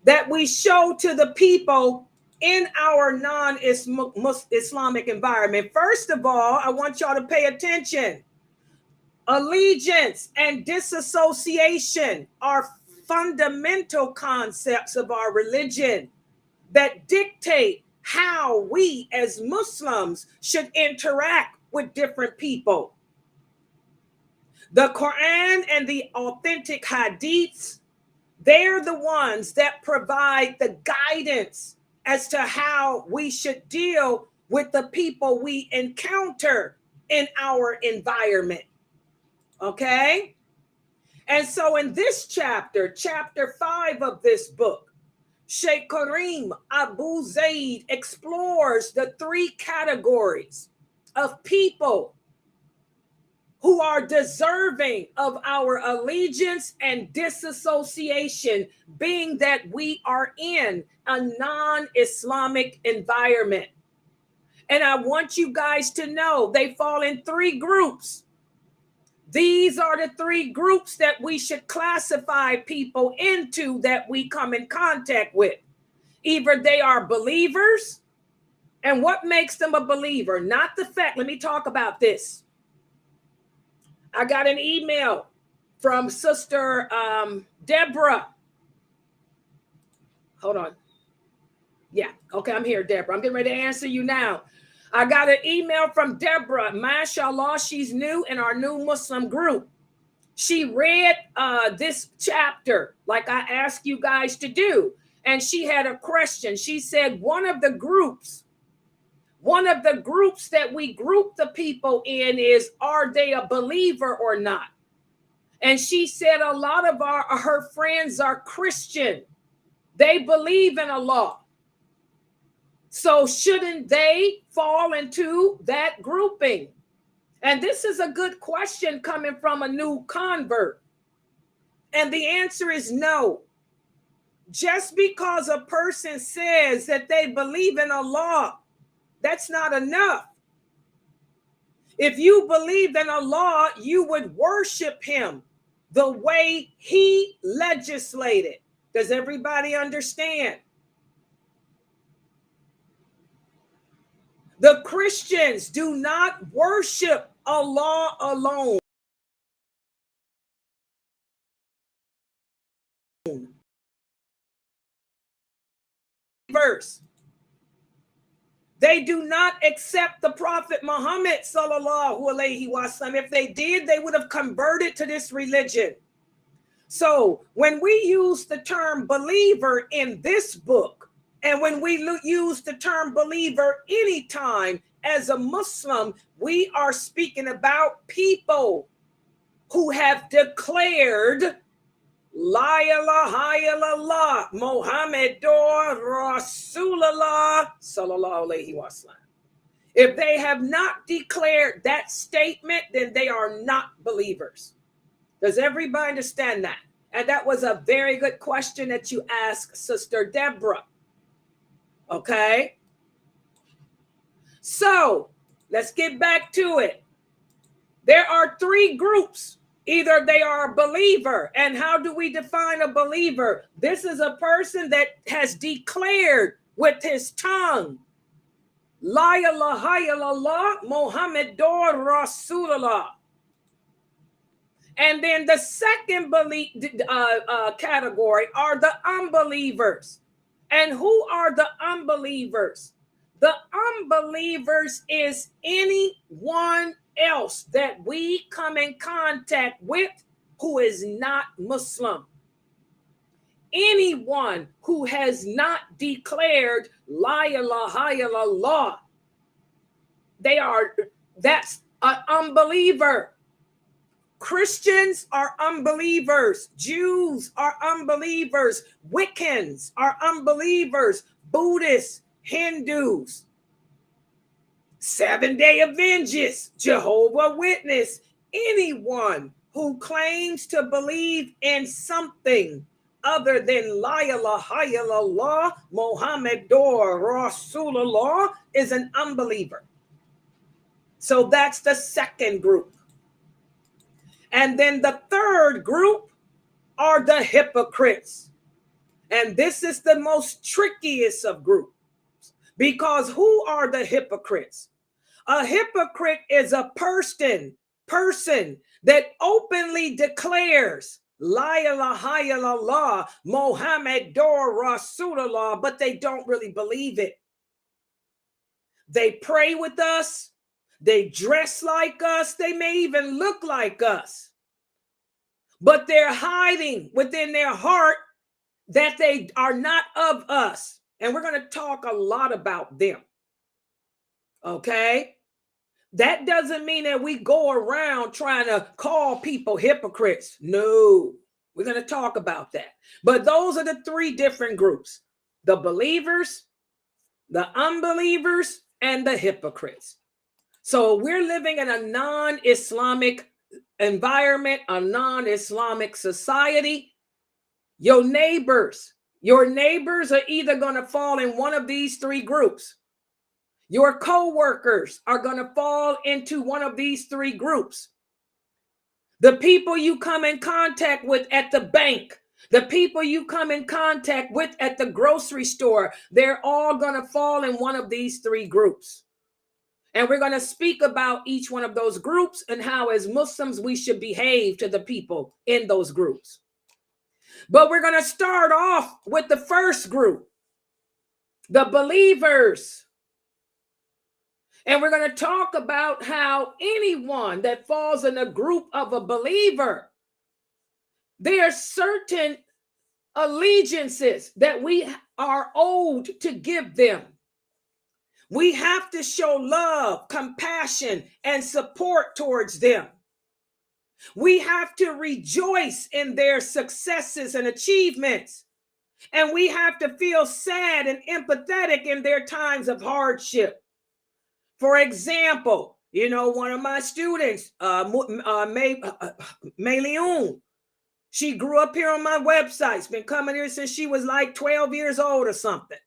that we show to the people in our non-Islamic environment. First of all, I want y'all to pay attention. Allegiance and disassociation are fundamental concepts of our religion that dictate how we as Muslims should interact with different people. The Quran and the authentic hadiths, they're the ones that provide the guidance as to how we should deal with the people we encounter in our environment. Okay? And so in this chapter, chapter 5 of this book, Sheikh Karim Abu Zaid explores the 3 categories of people who are deserving of our allegiance and disassociation, being that we are in a non-Islamic environment. And I want you guys to know they fall in 3 groups. These are the 3 groups that we should classify people into that we come in contact with. Either they are believers, and what makes them a believer? Not the fact, let me talk about this. I got an email from Sister Deborah. Hold on. Yeah, okay, I'm here, Deborah. I'm getting ready to answer you now. I got an email from Deborah. MashaAllah, she's new in our new Muslim group. She read this chapter like I asked you guys to do. And she had a question. She said one of the groups that we group the people in is, are they a believer or not? And she said a lot of her friends are Christian. They believe in Allah. So shouldn't they fall into that grouping? And this is a good question coming from a new convert. And the answer is no. Just because a person says that they believe in Allah, that's not enough. If you believe in Allah, you would worship him the way he legislated. Does everybody understand? The Christians do not worship Allah alone. Verse. They do not accept the Prophet Muhammad sallallahu alaihi wasallam. If they did, they would have converted to this religion. So when we use the term believer in this book, and when we use the term believer anytime as a Muslim, we are speaking about people who have declared La ilaha illallah Muhammadur Rasulullah sallallahu alaihi wasallam. If they have not declared that statement, then they are not believers. Does everybody understand that? And that was a very good question that you asked, Sister Deborah. Okay? So, let's get back to it. There are 3 groups. Either they are a believer. And how do we define a believer? This is a person that has declared with his tongue, La ilaha illallah Muhammadur Rasulullah. And then the second category are the unbelievers. And who are the unbelievers? The unbelievers is anyone else that we come in contact with who is not Muslim. Anyone who has not declared La ilaha illallah, that's an unbeliever. Christians are unbelievers. Jews are unbelievers. Wiccans are unbelievers. Buddhists, Hindus, Seventh-day Adventists, Jehovah's Witness, anyone who claims to believe in something other than La ilaha illallah Muhammadur Rasulullah is an unbeliever. So that's the second group. And then the third group are the hypocrites. And this is the most trickiest of groups. Because who are the hypocrites? A hypocrite is a person that openly declares La ilaha illallah Muhammadur Rasulullah, but they don't really believe it. They pray with us. They dress like us. They may even look like us. But they're hiding within their heart that they are not of us. And we're going to talk a lot about them. Okay? That doesn't mean that we go around trying to call people hypocrites. No, we're going to talk about that. But those are the three different groups: the believers, the unbelievers, and the hypocrites. So we're living in a non-Islamic environment, a non-Islamic society. Your neighbors are either going to fall in one of these three groups. Your co-workers are going to fall into one of these three groups. The people you come in contact with at the bank, the people you come in contact with at the grocery store, they're all going to fall in one of these three groups. And we're going to speak about each one of those groups and how, as Muslims, we should behave to the people in those groups. But we're going to start off with the first group, the believers. And we're going to talk about how anyone that falls in a group of a believer, there are certain allegiances that we are owed to give them. We have to show love, compassion, and support towards them. We have to rejoice in their successes and achievements. And we have to feel sad and empathetic in their times of hardship. For example, one of my students, Mayleon, she grew up here on my website. She's been coming here since she was like 12 years old or something.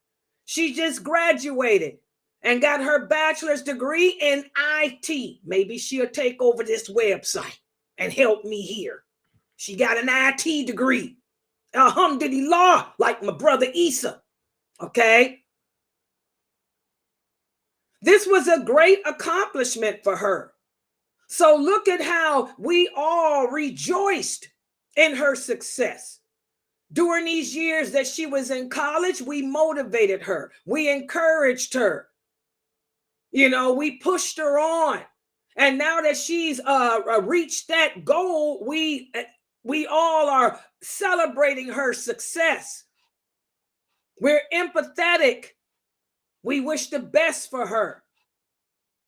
She just graduated and got her bachelor's degree in IT. Maybe she'll take over this website and help me here. She got an IT degree. Alhamdulillah, like my brother Isa. Okay? This was a great accomplishment for her. So look at how we all rejoiced in her success. During these years that she was in college, we motivated her. We encouraged her. We pushed her on. And now that she's reached that goal, we all are celebrating her success. We're empathetic. We wish the best for her,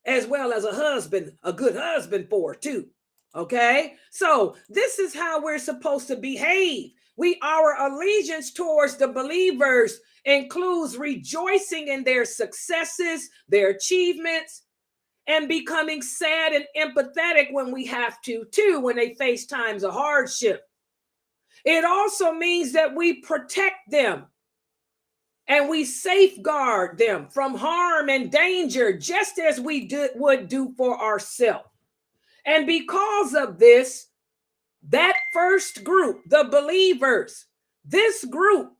as well as a good husband for her too. Okay? So this is how we're supposed to behave. Our allegiance towards the believers includes rejoicing in their successes, their achievements, and becoming sad and empathetic when we have to too, when they face times of hardship. It also means that we protect them and we safeguard them from harm and danger, just as we would do for ourselves. And because of this, that first group, the believers, this group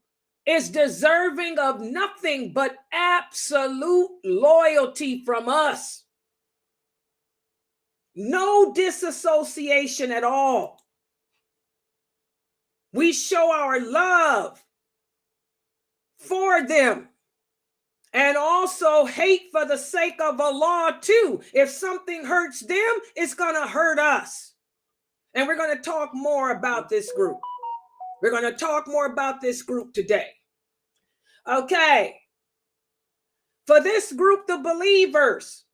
is deserving of nothing but absolute loyalty from us. No disassociation at all. We show our love for them and also hate for the sake of Allah too. If something hurts them, it's going to hurt us. And we're going to talk more about this group. We're going to talk more about this group today. Okay. For this group, the believers,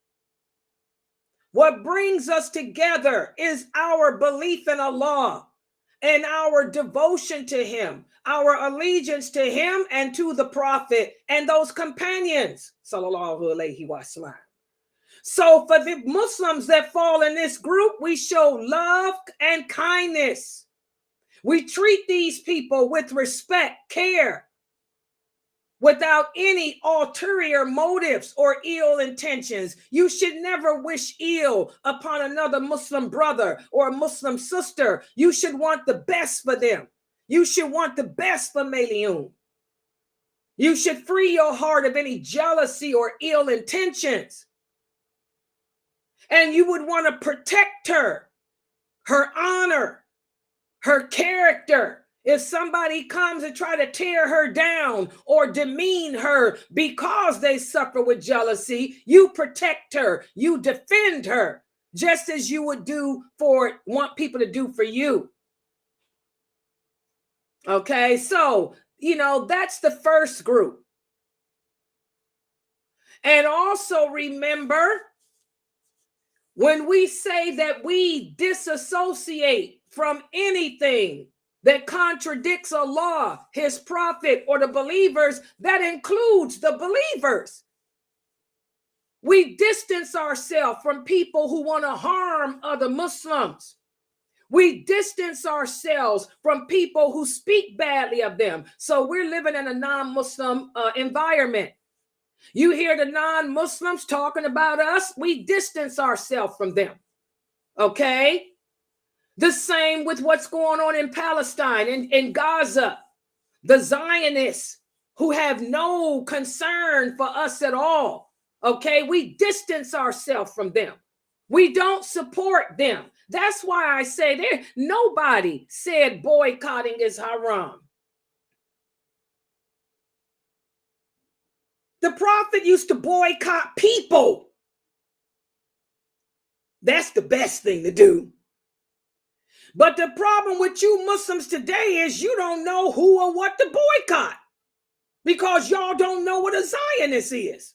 what brings us together is our belief in Allah and our devotion to Him, our allegiance to Him and to the Prophet and those companions. Sallallahu alaihi wasallam. So for the Muslims that fall in this group, we show love and kindness. We treat these people with respect, care, without any ulterior motives or ill intentions. You should never wish ill upon another Muslim brother or a Muslim sister. You should want the best for them. You should want the best for Mayleon. You should free your heart of any jealousy or ill intentions. And you would want to protect her honor, her character. If somebody comes and try to tear her down or demean her because they suffer with jealousy, you protect her, you defend her, just as you would want people to do for you. Okay, so, that's the first group. And also remember, when we say that we disassociate from anything that contradicts Allah, his prophet, or the believers, that includes the believers. We distance ourselves from people who want to harm other Muslims. We distance ourselves from people who speak badly of them. So we're living in a non-Muslim environment. You hear the non-Muslims talking about us, we distance ourselves from them. Okay? The same with what's going on in Palestine, in Gaza. The Zionists who have no concern for us at all. Okay? We distance ourselves from them. We don't support them. That's why I say nobody said boycotting is haram. The Prophet used to boycott people. That's the best thing to do. But the problem with you Muslims today is you don't know who or what to boycott because y'all don't know what a Zionist is.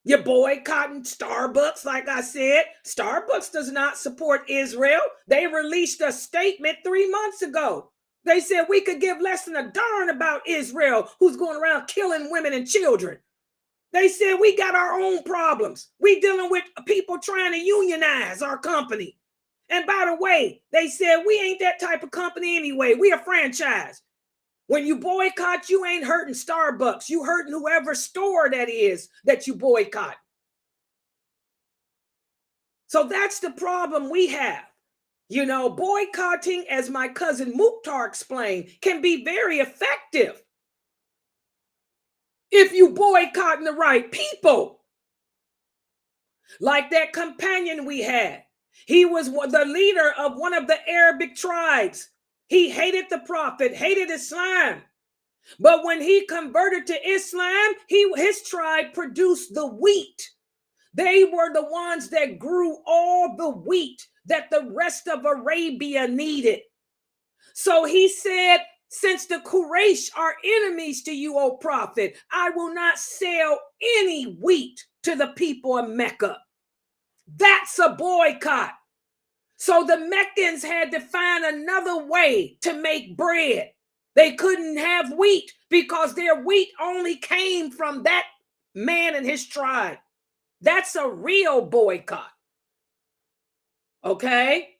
You're boycotting Starbucks, like I said. Starbucks does not support Israel. They released a statement 3 months ago. They said we could give less than a darn about Israel, who's going around killing women and children. They said we got our own problems. We dealing with people trying to unionize our company. And by the way, they said we ain't that type of company anyway. We a franchise. When you boycott, you ain't hurting Starbucks. You hurting whoever store that is that you boycott. So that's the problem we have. You know, boycotting, as my cousin Mukhtar explained, can be very effective if you boycotting the right people. Like that companion we had. He was the leader of one of the Arabic tribes. He hated the Prophet, hated Islam. But when he converted to Islam, his tribe produced the wheat. They were the ones that grew all the wheat that the rest of Arabia needed. So he said, since the Quraysh are enemies to you, O Prophet, I will not sell any wheat to the people of Mecca. That's a boycott. So the Meccans had to find another way to make bread. They couldn't have wheat because their wheat only came from that man and his tribe. That's a real boycott. Okay?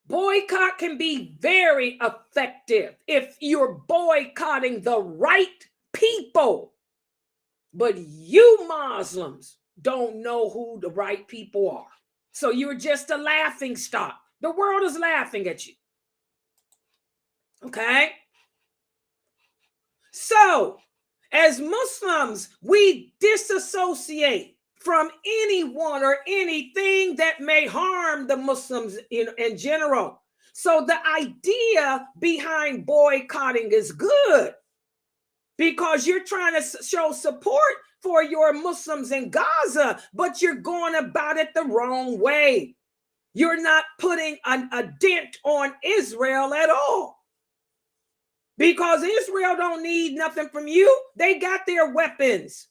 Boycott can be very effective if you're boycotting the right people. But you Muslims don't know who the right people are. So you're just a laughing stock. The world is laughing at you. Okay? So, as Muslims, we disassociate from anyone or anything that may harm the Muslims in general. So the idea behind boycotting is good because you're trying to show support for your Muslims in Gaza, but you're going about it the wrong way. You're not putting a dent on Israel at all. Because Israel don't need nothing from you. They got their weapons.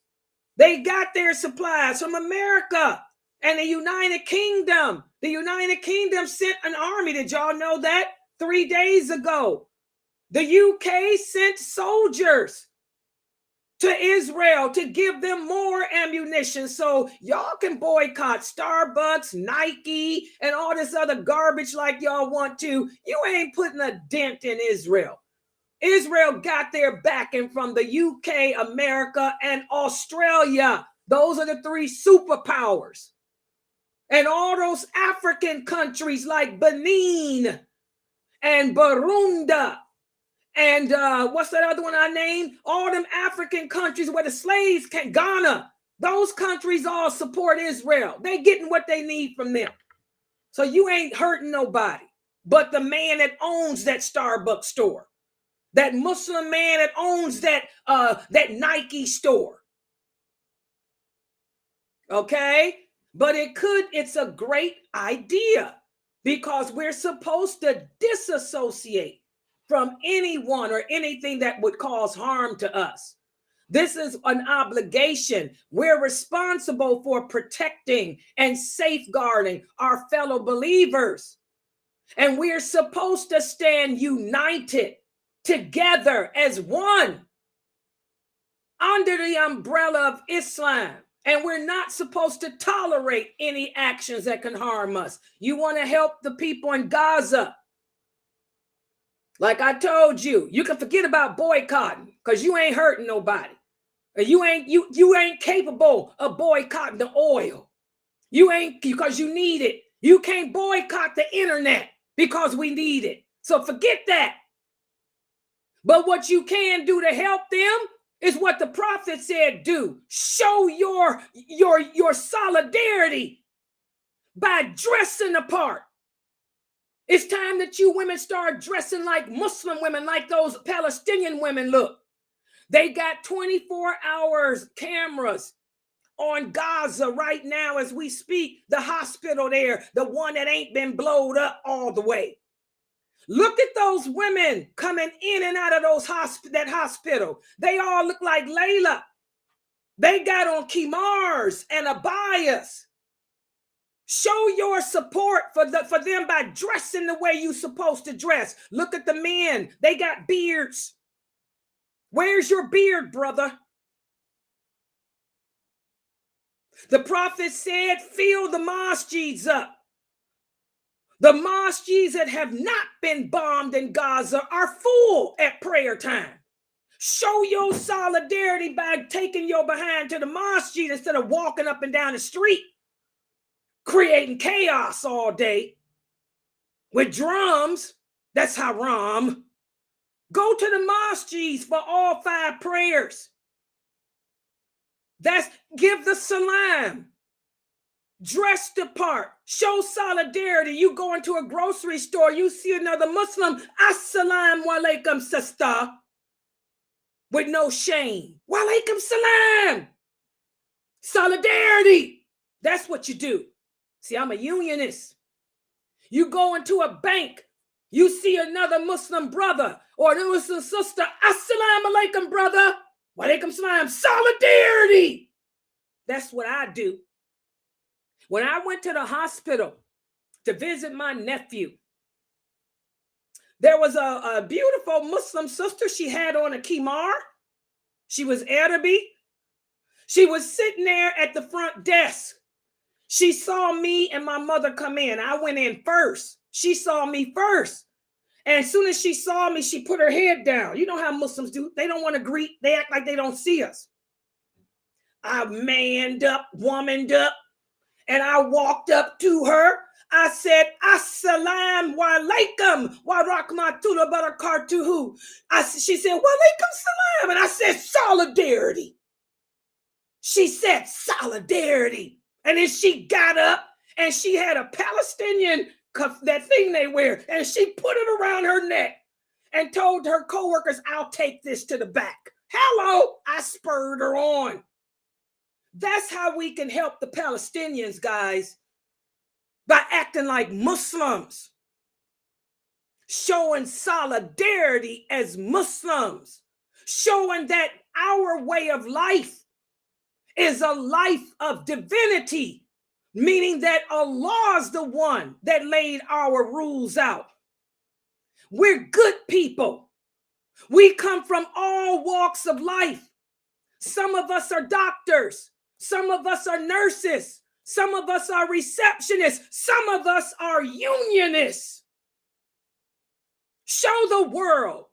They got their supplies from America and the United Kingdom. The United Kingdom sent an army. Did y'all know that? 3 days ago. The UK sent soldiers to Israel to give them more ammunition so y'all can boycott Starbucks, Nike, and all this other garbage like y'all want to. You ain't putting a dent in Israel. Israel got their backing from the UK, America, and Australia. Those are the 3 superpowers. And all those African countries like Benin and Burundi and what's that other one I named? All them African countries where the slaves came, Ghana. Those countries all support Israel. They getting what they need from them. So you ain't hurting nobody but the man that owns that Starbucks store. That Muslim man that owns that Nike store. Okay? But it's a great idea because we're supposed to disassociate from anyone or anything that would cause harm to us. This is an obligation. We're responsible for protecting and safeguarding our fellow believers. And we're supposed to stand united together as one under the umbrella of Islam. And we're not supposed to tolerate any actions that can harm us. You want to help the people in Gaza. Like I told you, you can forget about boycotting because you ain't hurting nobody. You ain't capable of boycotting the oil. You ain't, because you need it. You can't boycott the internet because we need it. So forget that. But what you can do to help them is what the prophet said do. Show your solidarity by dressing the part. It's time that you women start dressing like Muslim women, like those Palestinian women look. They got 24 hours cameras on Gaza right now as we speak. The hospital there, the one that ain't been blowed up all the way. Look at those women coming in and out of that hospital. They all look like Layla. They got on khimars and abayas. Show your support for them by dressing the way you're supposed to dress. Look at the men. They got beards. Where's your beard, brother? The prophet said, fill the masjids up. The masjids that have not been bombed in Gaza are full at prayer time. Show your solidarity by taking your behind to the masjid instead of walking up and down the street, creating chaos all day with drums. That's haram. Go to the masjids for all 5 prayers. Give the salam. Dress the part. Show solidarity. You go into a grocery store, you see another Muslim, assalamu alaikum sister, with no shame. Wa alaikum salam. Solidarity. That's what you do. See, I'm a unionist. You go into a bank, you see another Muslim brother or a Muslim sister, assalamu alaikum, brother. Wa alaikum salam. Solidarity. That's what I do. When I went to the hospital to visit my nephew, there was a beautiful Muslim sister. She had on a khimar. She was Arabic. She was sitting there at the front desk. She saw me and my mother come in. I went in first. She saw me first. And as soon as she saw me, she put her head down. You know how Muslims do. They don't want to greet. They act like they don't see us. I manned up, womaned up. And I walked up to her. I said, assalamu alaikum wa rahmatullahi wa barakatuhu. She said, wa alaikum salam. And I said, solidarity. She said, solidarity. And then she got up and she had a Palestinian cuff, that thing they wear, and she put it around her neck and told her coworkers, I'll take this to the back. Hello, I spurred her on. That's how we can help the Palestinians, guys, by acting like Muslims, showing solidarity as Muslims, showing that our way of life is a life of divinity, meaning that Allah is the one that laid our rules out. We're good people. We come from all walks of life. Some of us are doctors. Some of us are nurses. Some of us are receptionists. Some of us are unionists. Show the world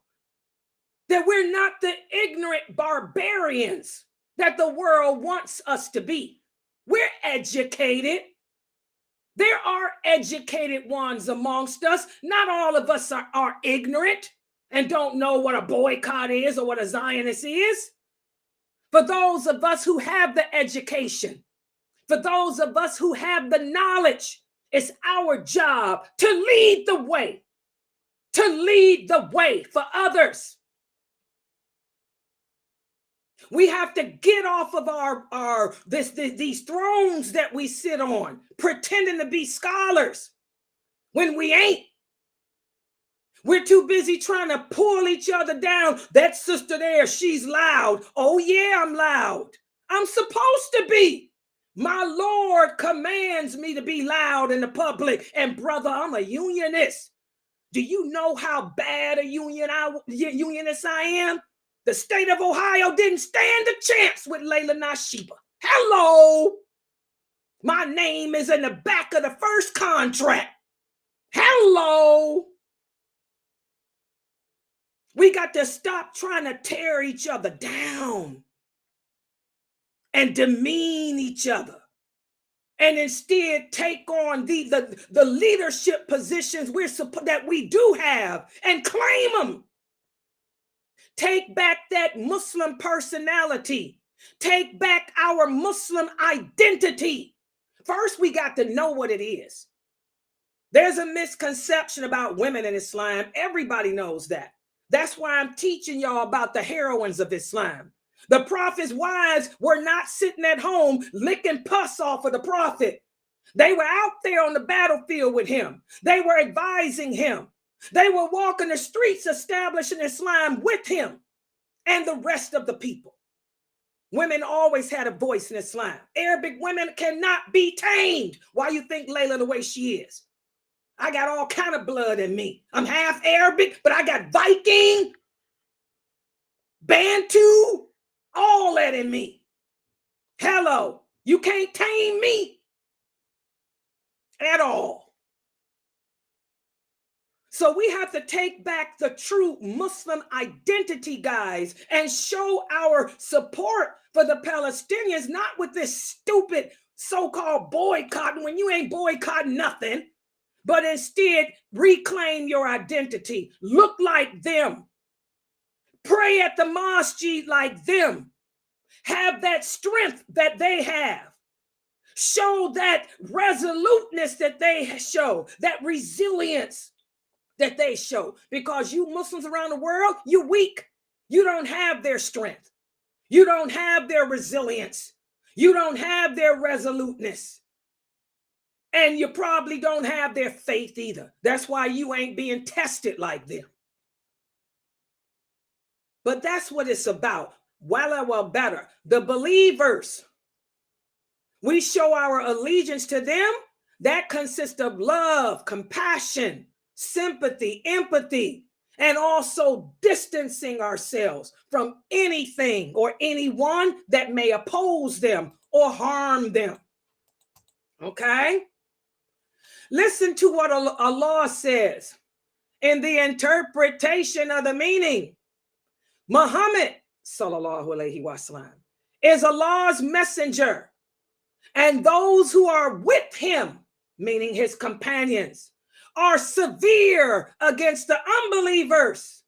that we're not the ignorant barbarians that the world wants us to be. We're educated. There are educated ones amongst us. Not all of us are ignorant and don't know what a boycott is or what a Zionist is. For those of us who have the education, for those of us who have the knowledge, it's our job to lead the way for others. We have to get off of these thrones that we sit on, pretending to be scholars when we ain't. We're too busy trying to pull each other down. That sister there, she's loud. Oh yeah, I'm loud. I'm supposed to be. My Lord commands me to be loud in the public. And brother, I'm a unionist. Do you know how bad a unionist I am? The state of Ohio didn't stand a chance with lailanasheeba. Hello. My name is in the back of the first contract. Hello. We got to stop trying to tear each other down and demean each other, and instead take on the leadership positions that we do have and claim them. Take back that Muslim personality. Take back our Muslim identity. First, we got to know what it is. There's a misconception about women in Islam. Everybody knows that. That's why I'm teaching y'all about the heroines of Islam. The prophet's wives were not sitting at home licking pus off of the prophet. They were out there on the battlefield with him. They were advising him. They were walking the streets establishing Islam with him and the rest of the people. Women always had a voice in Islam. Arabic women cannot be tamed. Why you think Layla the way she is? I got all kind of blood in me. I'm half Arabic, but I got Viking, Bantu, all that in me. Hello, you can't tame me at all. So we have to take back the true Muslim identity, guys, and show our support for the Palestinians, not with this stupid so-called boycotting when you ain't boycotting nothing. But instead, reclaim your identity. Look like them. Pray at the mosque like them. Have that strength that they have. Show that resoluteness that they show, that resilience that they show. Because you Muslims around the world, you're weak. You don't have their strength. You don't have their resilience. You don't have their resoluteness. And you probably don't have their faith either. That's why you ain't being tested like them. But that's what it's about. Well, better. The believers, we show our allegiance to them. That consists of love, compassion, sympathy, empathy, and also distancing ourselves from anything or anyone that may oppose them or harm them. Okay? Listen to what Allah says in the interpretation of the meaning. Muhammad, sallallahu alaihi wasallam, is Allah's messenger, and those who are with him, meaning his companions, are severe against the unbelievers,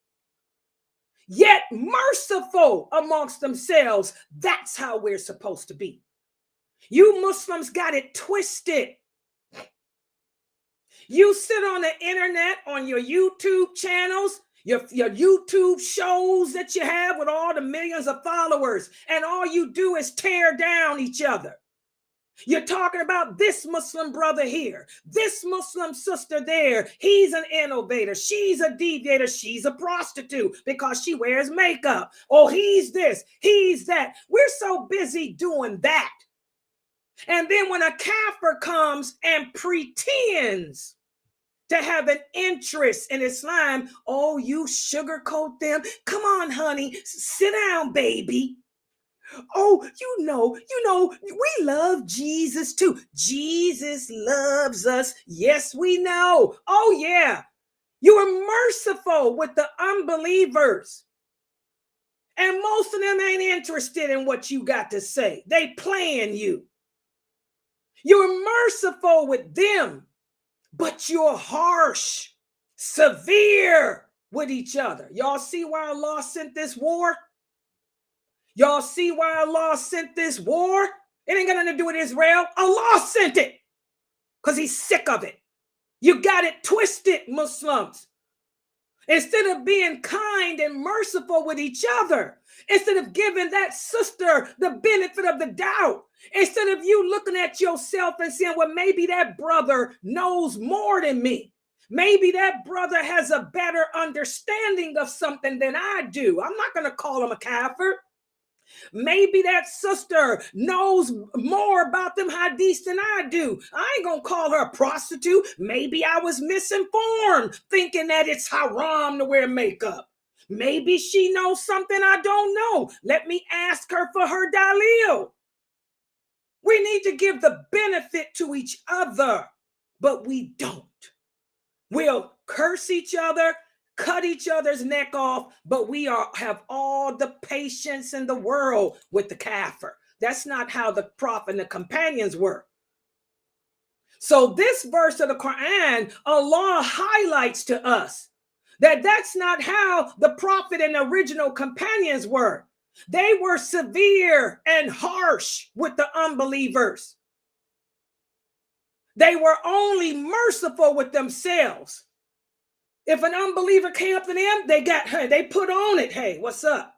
yet merciful amongst themselves. That's how we're supposed to be. You Muslims got it twisted. You sit on the internet, on your YouTube channels, your YouTube shows that you have with all the millions of followers, and all you do is tear down each other. You're talking about this Muslim brother here, this Muslim sister there. He's an innovator. She's a deviator. She's a prostitute because she wears makeup. Oh, he's this, he's that. We're so busy doing that. And then when a kafir comes and pretends to have an interest in Islam, oh, you sugarcoat them. Come on, honey, sit down, baby. Oh, you know, we love Jesus too. Jesus loves us. Yes, we know. Oh, yeah. You are merciful with the unbelievers. And most of them ain't interested in what you got to say. They playing you. You're merciful with them, but you're harsh, severe with each other. Y'all see why Allah sent this war? Y'all see why Allah sent this war? It ain't got nothing to do with Israel. Allah sent it because he's sick of it. You got it twisted, Muslims. Instead of being kind and merciful with each other, instead of giving that sister the benefit of the doubt, instead of you looking at yourself and saying, well, maybe that brother knows more than me. Maybe that brother has a better understanding of something than I do. I'm not going to call him a kafir. Maybe that sister knows more about them hadiths than I do. I ain't gonna call her a prostitute. Maybe I was misinformed, thinking that it's haram to wear makeup. Maybe she knows something I don't know. Let me ask her for her dalil. We need to give the benefit to each other, but we don't. We'll curse each other, cut each other's neck off, but we have all the patience in the world with the kafir. That's not how the prophet and the companions were. So this verse of the Quran, Allah highlights to us that that's not how the prophet and the original companions were. They were severe and harsh with the unbelievers. They were only merciful with themselves. If an unbeliever came up to them, they put on it. Hey, what's up?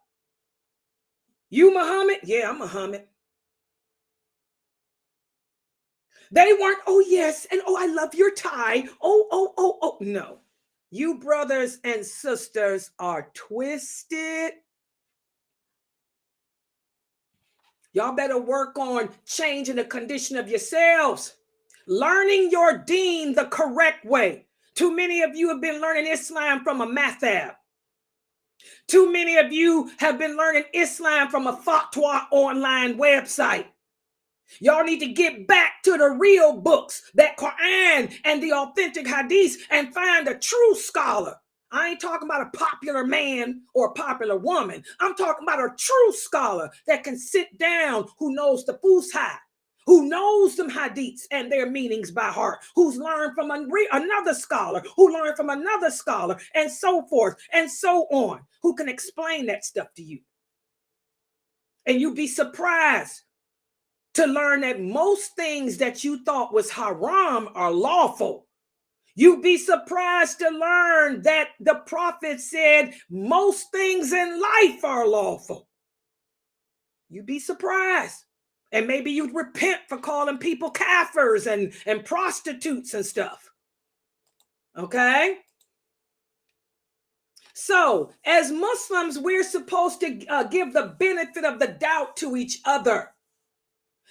You Muhammad? Yeah, I'm Muhammad. They weren't, oh yes, and oh, I love your tie. Oh. No. You brothers and sisters are twisted. Y'all better work on changing the condition of yourselves, learning your deen the correct way. Too many of you have been learning Islam from a mathab. Too many of you have been learning Islam from a fatwa online website. Y'all need to get back to the real books, that Quran and the authentic hadiths, and find a true scholar. I ain't talking about a popular man or a popular woman. I'm talking about a true scholar that can sit down, who knows the Fusha, who knows them hadiths and their meanings by heart, who's learned from another scholar, who learned from another scholar, and so forth and so on, who can explain that stuff to you. And you'd be surprised to learn that most things that you thought was haram are lawful. You'd be surprised to learn that the prophet said most things in life are lawful. You'd be surprised. And maybe you'd repent for calling people kafirs and prostitutes and stuff. Okay? So, as Muslims, we're supposed to give the benefit of the doubt to each other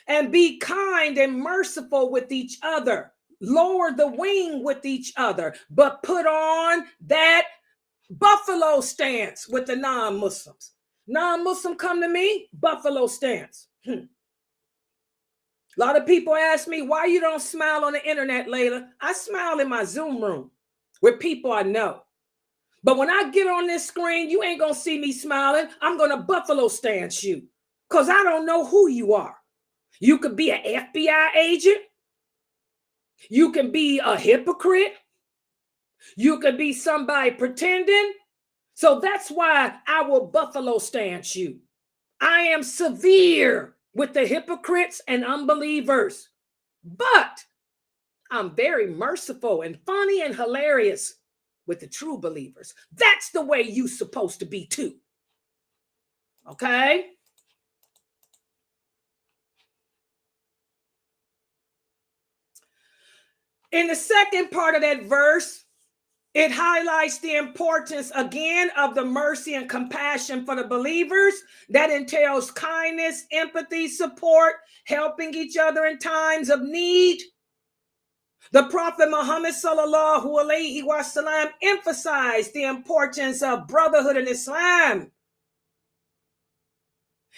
and be kind and merciful with each other. Lower the wing with each other, but put on that buffalo stance with the non-Muslims. Non-Muslim come to me, buffalo stance. A lot of people ask me, why you don't smile on the internet, Layla? I smile in my Zoom room with people I know. But when I get on this screen, you ain't going to see me smiling. I'm going to buffalo stance you because I don't know who you are. You could be an FBI agent. You can be a hypocrite. You could be somebody pretending. So that's why I will buffalo stance you. I am severe with the hypocrites and unbelievers, but I'm very merciful and funny and hilarious with the true believers. That's the way you're supposed to be too. Okay? In the second part of that verse, it highlights the importance again of the mercy and compassion for the believers. That entails kindness, empathy, support, helping each other in times of need. The Prophet Muhammad sallallahu alaihi wasallam emphasized the importance of brotherhood in Islam.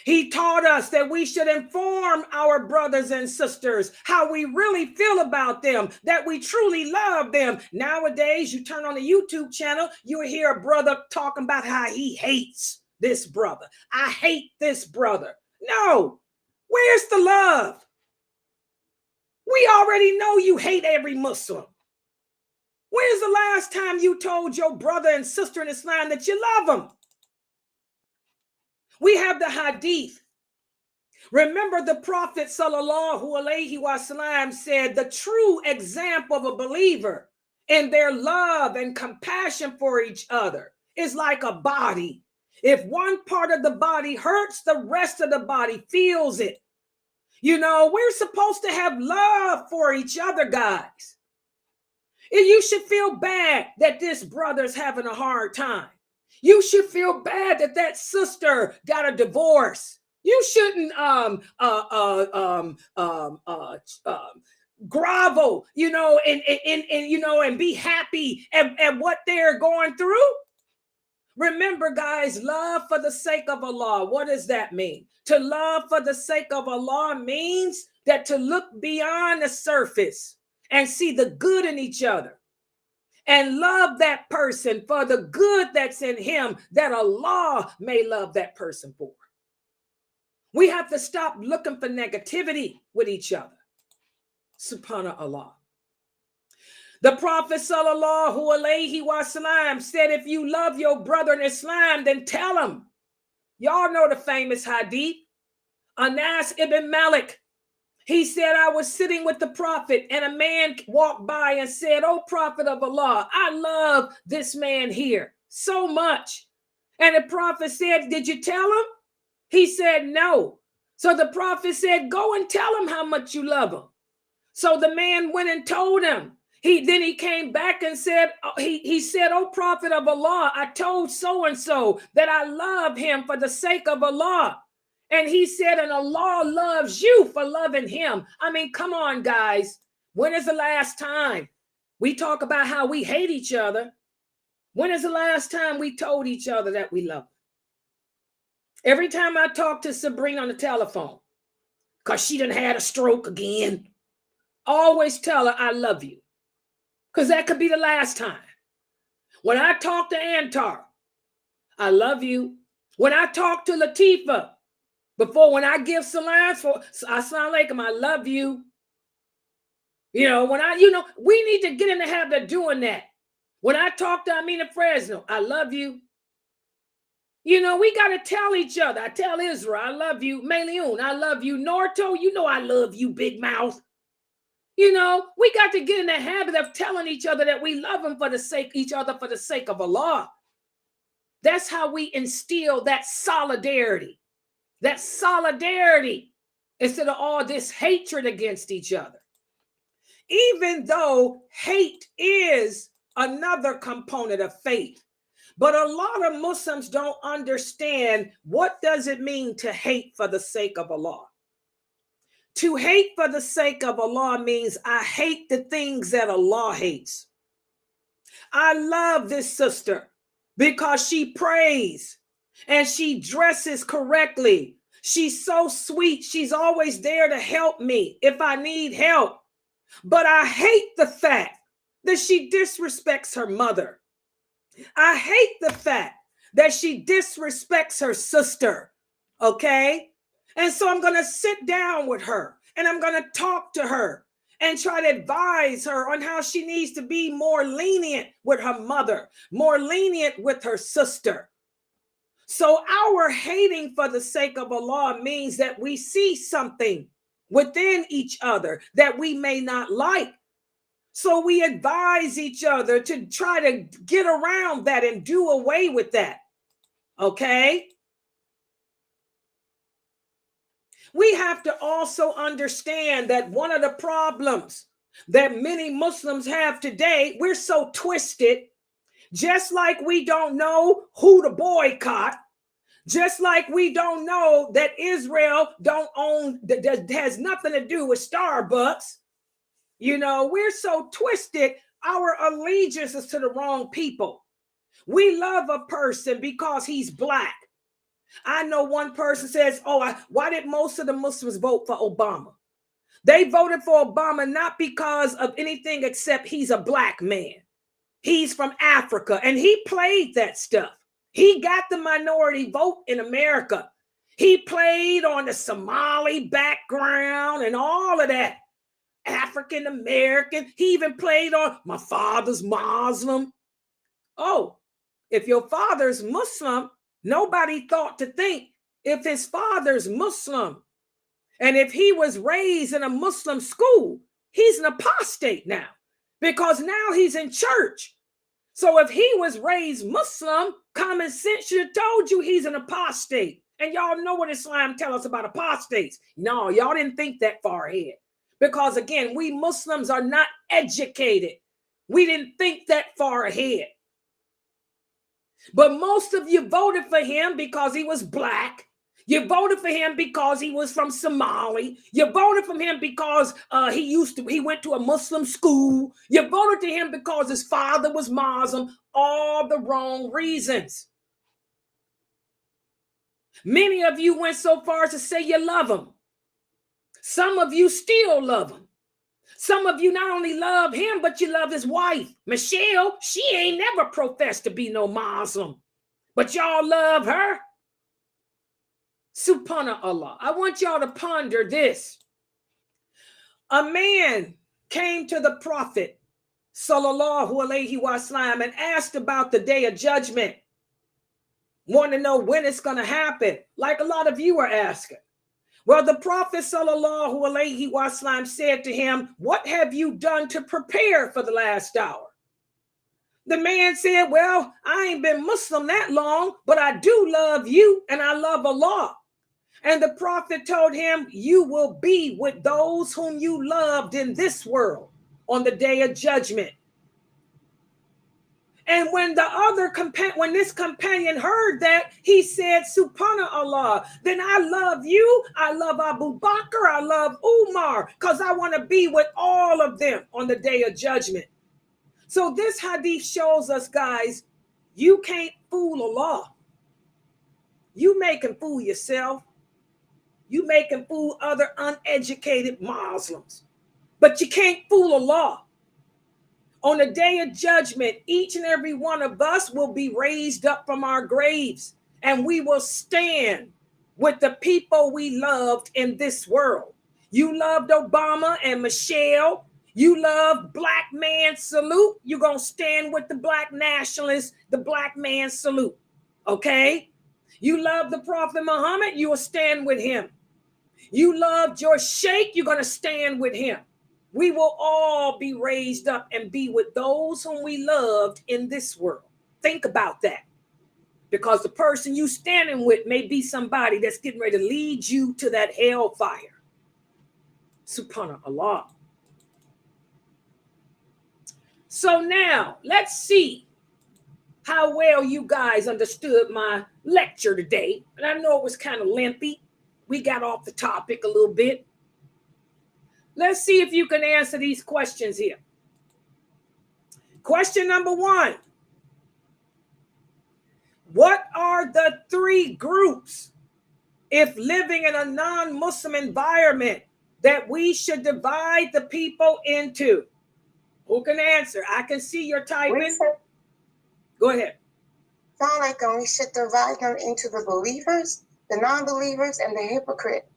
He taught us that we should inform our brothers and sisters how we really feel about them, that we truly love them. Nowadays, you turn on the YouTube channel, you hear a brother talking about how he hates this brother. I hate this brother. No, where's the love? We already know you hate every Muslim. When's the last time you told your brother and sister in Islam that you love them? We have the hadith. Remember, the Prophet sallallahu alaihi wasallam said the true example of a believer in their love and compassion for each other is like a body. If one part of the body hurts, the rest of the body feels it. You know, we're supposed to have love for each other, guys. And you should feel bad that this brother's having a hard time. You should feel bad that that sister got a divorce. You shouldn't grovel, you know, and you know, and be happy at what they're going through. Remember, guys, love for the sake of Allah. What does that mean? To love for the sake of Allah means that to look beyond the surface and see the good in each other and love that person for the good that's in him, that Allah may love that person for. We have to stop looking for negativity with each other. Subhanallah. The Prophet sallallahu alaihi wasallam said, if you love your brother in Islam, then tell him. Y'all know the famous hadith. Anas ibn Malik, he said, I was sitting with the Prophet and a man walked by and said, oh, Prophet of Allah, I love this man here so much. And the Prophet said, did you tell him? He said, no. So the Prophet said, go and tell him how much you love him. So the man went and told him. Then he came back and said, he said, oh, Prophet of Allah, I told so-and-so that I love him for the sake of Allah. And he said, and Allah loves you for loving him. I mean, come on, guys. When is the last time we talk about how we hate each other? When is the last time we told each other that we love them? Every time I talk to Sabrina on the telephone, because she done had a stroke again, I always tell her I love you. Because that could be the last time. When I talk to Antar, I love you. When I talk to Latifa, when I give salams for Assalamu alaikum, I love you. You know, we need to get in the habit of doing that. When I talk to Amina Fresno, I love you. You know, we got to tell each other. I tell Israel, I love you. Meliun, I love you. Norto, you know I love you, big mouth. You know, we got to get in the habit of telling each other that we love them for the sake of Allah. That's how we instill that solidarity instead of all this hatred against each other. Even though hate is another component of faith, but a lot of Muslims don't understand what does it mean to hate for the sake of Allah. To hate for the sake of Allah means I hate the things that Allah hates. I love this sister because she prays and she dresses correctly. She's so sweet. She's always there to help me if I need help. But I hate the fact that she disrespects her mother. I hate the fact that she disrespects her sister. Okay? And so I'm going to sit down with her and I'm going to talk to her and try to advise her on how she needs to be more lenient with her mother, more lenient with her sister. So our hating for the sake of Allah means that we see something within each other that we may not like. So we advise each other to try to get around that and do away with that. Okay? We have to also understand that one of the problems that many Muslims have today, we're so twisted, just like we don't know who to boycott, just like we don't know that Israel that has nothing to do with Starbucks. You know, we're so twisted, our allegiance is to the wrong people. We love a person because he's black. I know one person says, why did most of the Muslims vote for Obama? They voted for Obama not because of anything except he's a black man. He's from Africa and he played that stuff. He got the minority vote in America. He played on the Somali background and all of that. African American. He even played on my father's Muslim. Oh, if your father's Muslim, nobody thought to think if his father's Muslim and if he was raised in a Muslim school, he's an apostate now because now he's in church. So if he was raised Muslim, common sense should have told you he's an apostate. And y'all know what Islam tells us about apostates. No, y'all didn't think that far ahead. Because again, we Muslims are not educated We didn't think that far ahead. But most of you voted for him because he was black. You voted for him because he was from Somali. You voted for him because he went to a Muslim school. You voted to him because his father was Muslim. All the wrong reasons. Many of you went so far as to say you love him. Some of you still love him. Some of you not only love him, but you love his wife. Michelle, she ain't never professed to be no Muslim, but y'all love her. Subhanallah. I want y'all to ponder this. A man came to the Prophet, sallallahu alaihi wasallam, and asked about the day of judgment. Want to know when it's going to happen, like a lot of you are asking. Well, the Prophet sallallahu alaihi wasallam said to him, what have you done to prepare for the last hour? The man said, well, I ain't been Muslim that long, but I do love you and I love Allah. And the Prophet told him, you will be with those whom you loved in this world on the day of judgment. And when this companion heard that, he said, Subhanallah, then I love you, I love Abu Bakr, I love Umar, because I want to be with all of them on the day of judgment. So this hadith shows us, guys, you can't fool Allah. You make him fool yourself. You make him fool other uneducated Muslims. But you can't fool Allah. On the day of judgment, each and every one of us will be raised up from our graves, and we will stand with the people we loved in this world. You loved Obama and Michelle. You love black man salute. You're going to stand with the black nationalists, the black man salute. Okay? You love the Prophet Muhammad. You will stand with him. You loved your sheikh. You're going to stand with him. We will all be raised up and be with those whom we loved in this world. Think about that. Because the person you standing with may be somebody that's getting ready to lead you to that hellfire. Subhanallah. So now, let's see how well you guys understood my lecture today. And I know it was kind of lengthy. We got off the topic a little bit. Let's see if you can answer these questions here. Question number 1. What are the 3 groups, if living in a non-Muslim environment, that we should divide the people into? Who can answer? I can see your typing. Go ahead. Sound like we should divide them into the believers, the non-believers, and the hypocrite.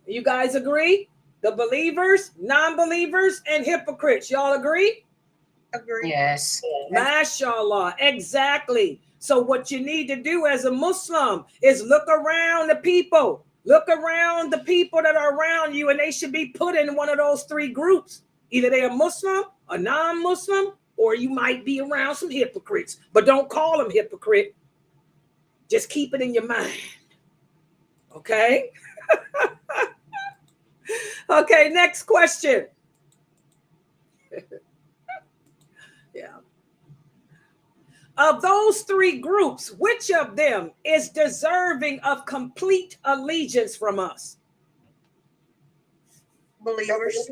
You guys agree? The believers, non-believers, and hypocrites. Y'all agree? Agree. Yes. MashaAllah. Exactly. So what you need to do as a Muslim is look around the people. Look around the people that are around you, and they should be put in one of those 3 groups. Either they are Muslim, a non-Muslim, or you might be around some hypocrites. But don't call them hypocrite. Just keep it in your mind. Okay? Okay, next question. Yeah. Of those 3 groups, which of them is deserving of complete allegiance from us? Believers.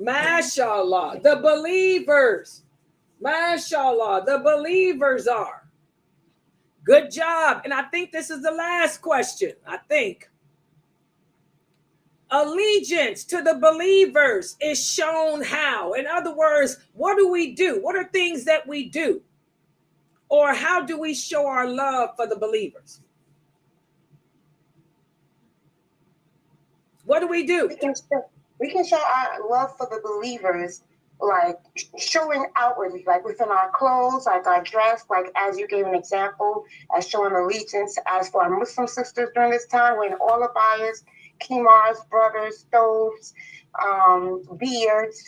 MashaAllah, the believers. MashaAllah, the believers are. Good job. And I think this is the last question. I think. Allegiance to the believers is shown how? In other words, what do we do? What are things that we do? Or how do we show our love for the believers? What do we do? We can show our love for the believers, like showing outwardly, like within our clothes, like our dress, like as you gave an example, as showing allegiance. As for our Muslim sisters during this time, wearing all abayas, kimars, brothers, stoves, beards,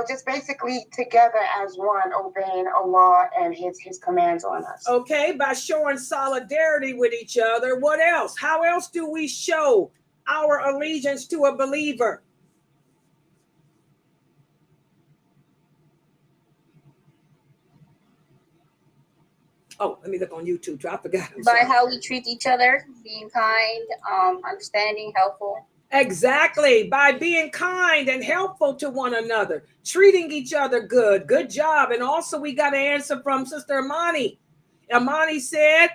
just basically together as one, obeying Allah and his commands on us. Okay, by showing solidarity with each other. What else? How else do we show our allegiance to a believer? Oh, let me look on YouTube too. I forgot. I'm By sorry. how we treat each other, being kind, understanding, helpful. Exactly. By being kind and helpful to one another, treating each other good. Good job. And also we got an answer from Sister Imani. Imani said,